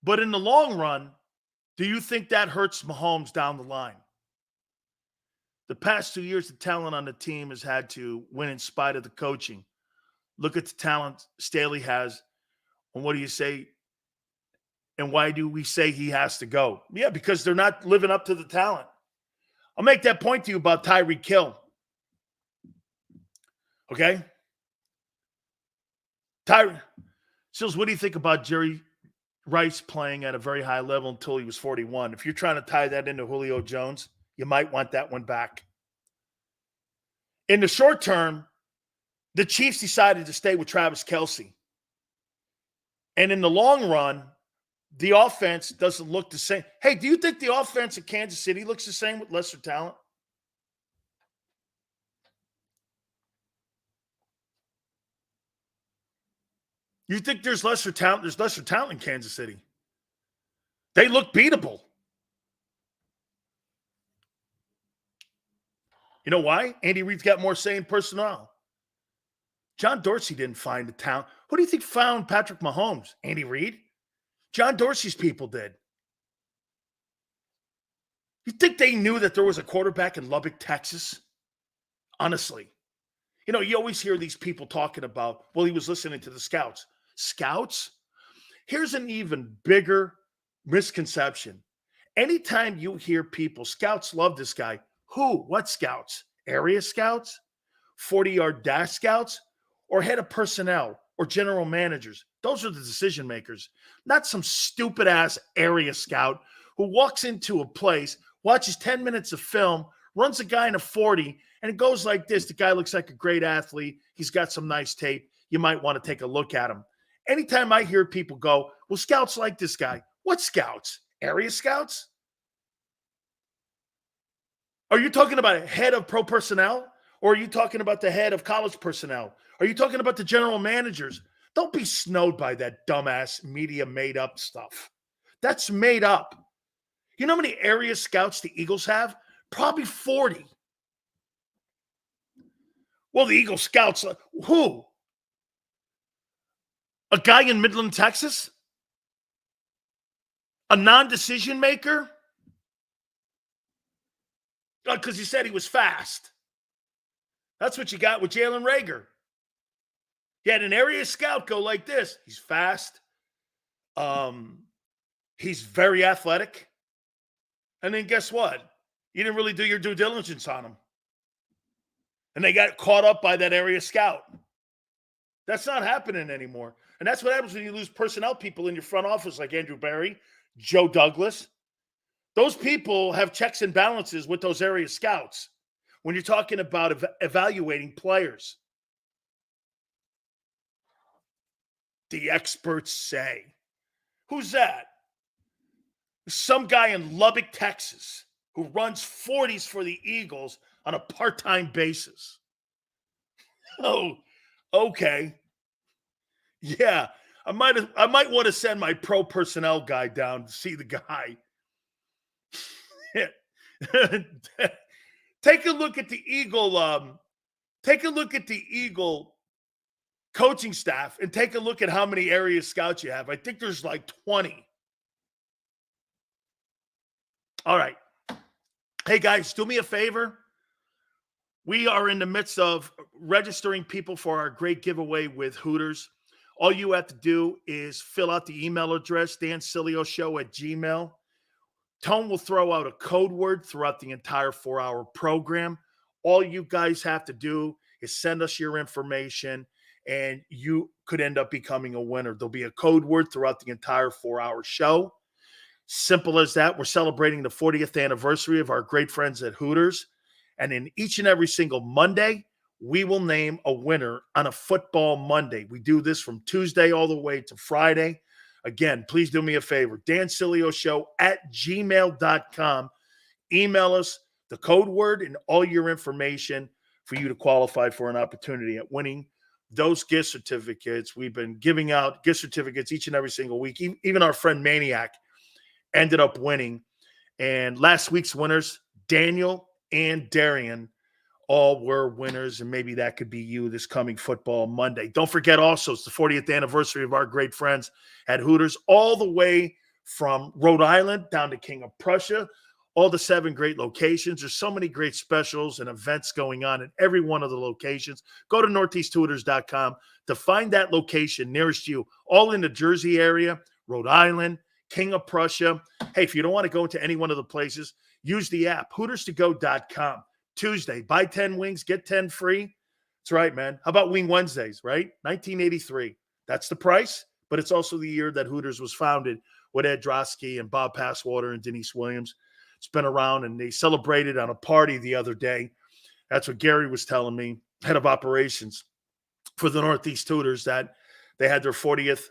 But in the long run, do you think that hurts Mahomes down the line? The past 2 years, the talent on the team has had to win in spite of the coaching. Look at the talent Staley has. And what do you say? And why do we say he has to go? Yeah, because they're not living up to the talent. I'll make that point to you about Tyreek Hill. Okay? Sills, what do you think about Jerry Rice playing at a very high level until he was 41? If you're trying to tie that into Julio Jones, you might want that one back. In the short term, the Chiefs decided to stay with Travis Kelce. And in the long run, the offense doesn't look the same. Hey, do you think the offense at Kansas City looks the same with lesser talent? You think there's lesser talent? There's lesser talent in Kansas City. They look beatable. You know why? Andy Reid's got more say in personnel. John Dorsey didn't find the talent. Who do you think found Patrick Mahomes? Andy Reid? John Dorsey's people did. You think they knew that there was a quarterback in Lubbock, Texas? Honestly. You know, you always hear these people talking about, well, he was listening to the scouts. Scouts? Here's an even bigger misconception. Anytime you hear people, scouts love this guy. Who? What scouts? Area scouts? 40-yard dash scouts? Or head of personnel or general managers? Those are the decision makers, not some stupid ass area scout who walks into a place, watches 10 minutes of film, runs a guy in a 40, and it goes like this. The guy looks like a great athlete. He's got some nice tape. You might want to take a look at him. Anytime I hear people go, well, scouts like this guy. What scouts? Area scouts? Are you talking about a head of pro personnel? Or are you talking about the head of college personnel? Are you talking about the general managers? Don't be snowed by that dumbass media made up stuff. That's made up. You know how many area scouts the Eagles have? Probably 40. Well, the Eagle Scouts, who? A guy in Midland, Texas? A non-decision maker? Because he said he was fast. That's what you got with Jalen Reagor. He had an area scout go like this. He's fast. He's very athletic. And then guess what? You didn't really do your due diligence on him. And they got caught up by that area scout. That's not happening anymore. And that's what happens when you lose personnel people in your front office like Andrew Berry, Joe Douglas. Those people have checks and balances with those area scouts when you're talking about evaluating players. The experts say. Who's that? Some guy in Lubbock, Texas, who runs 40s for the Eagles on a part-time basis. Oh, okay. Yeah, I might want to send my pro personnel guy down to see the guy. Take a look at the Eagle. Take a look at the Eagle coaching staff and take a look at how many area scouts you have. I think there's like 20. All right. Hey, guys, do me a favor. We are in the midst of registering people for our great giveaway with Hooters. All you have to do is fill out the email address, dansileo@gmail.com. Tone will throw out a code word throughout the entire 4-hour program. All you guys have to do is send us your information, and you could end up becoming a winner. There'll be a code word throughout the entire 4-hour show. Simple as that. We're celebrating the 40th anniversary of our great friends at Hooters. And in each and every single Monday, we will name a winner on a football Monday. We do this from Tuesday all the way to Friday. Again, please do me a favor. dansileoshow@gmail.com. Email us the code word and all your information for you to qualify for an opportunity at winning those gift certificates. We've been giving out gift certificates each and every single week. Even our friend Maniac ended up winning. And last week's winners, Daniel and Darian, all were winners, and maybe that could be you this coming football Monday. Don't forget also, it's the 40th anniversary of our great friends at Hooters, all the way from Rhode Island down to King of Prussia, all the 7 great locations. There's so many great specials and events going on at every one of the locations. Go to northeasthooters.com to find that location nearest you, all in the Jersey area, Rhode Island, King of Prussia. Hey, if you don't want to go to any one of the places, use the app, HootersToGo.com. Tuesday, buy 10 wings, get 10 free. That's right, man. How about Wing Wednesdays, right? 1983. That's the price, but it's also the year that Hooters was founded with Ed Drosky and Bob Passwater and Denise Williams. It's been around, and they celebrated on a party the other day. That's what Gary was telling me, head of operations for the Northeast Hooters, that they had their 40th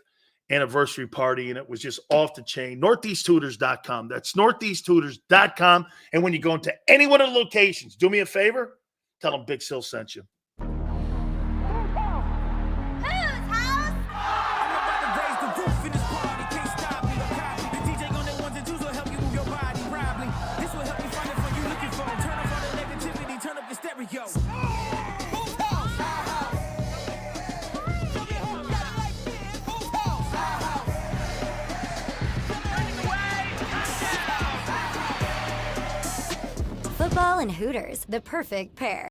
anniversary party, and it was just off the chain. NortheastHooters.com. That's NortheastHooters.com. And when you go into any one of the locations, do me a favor, tell them Big Sil sent you. Football and Hooters, the perfect pair.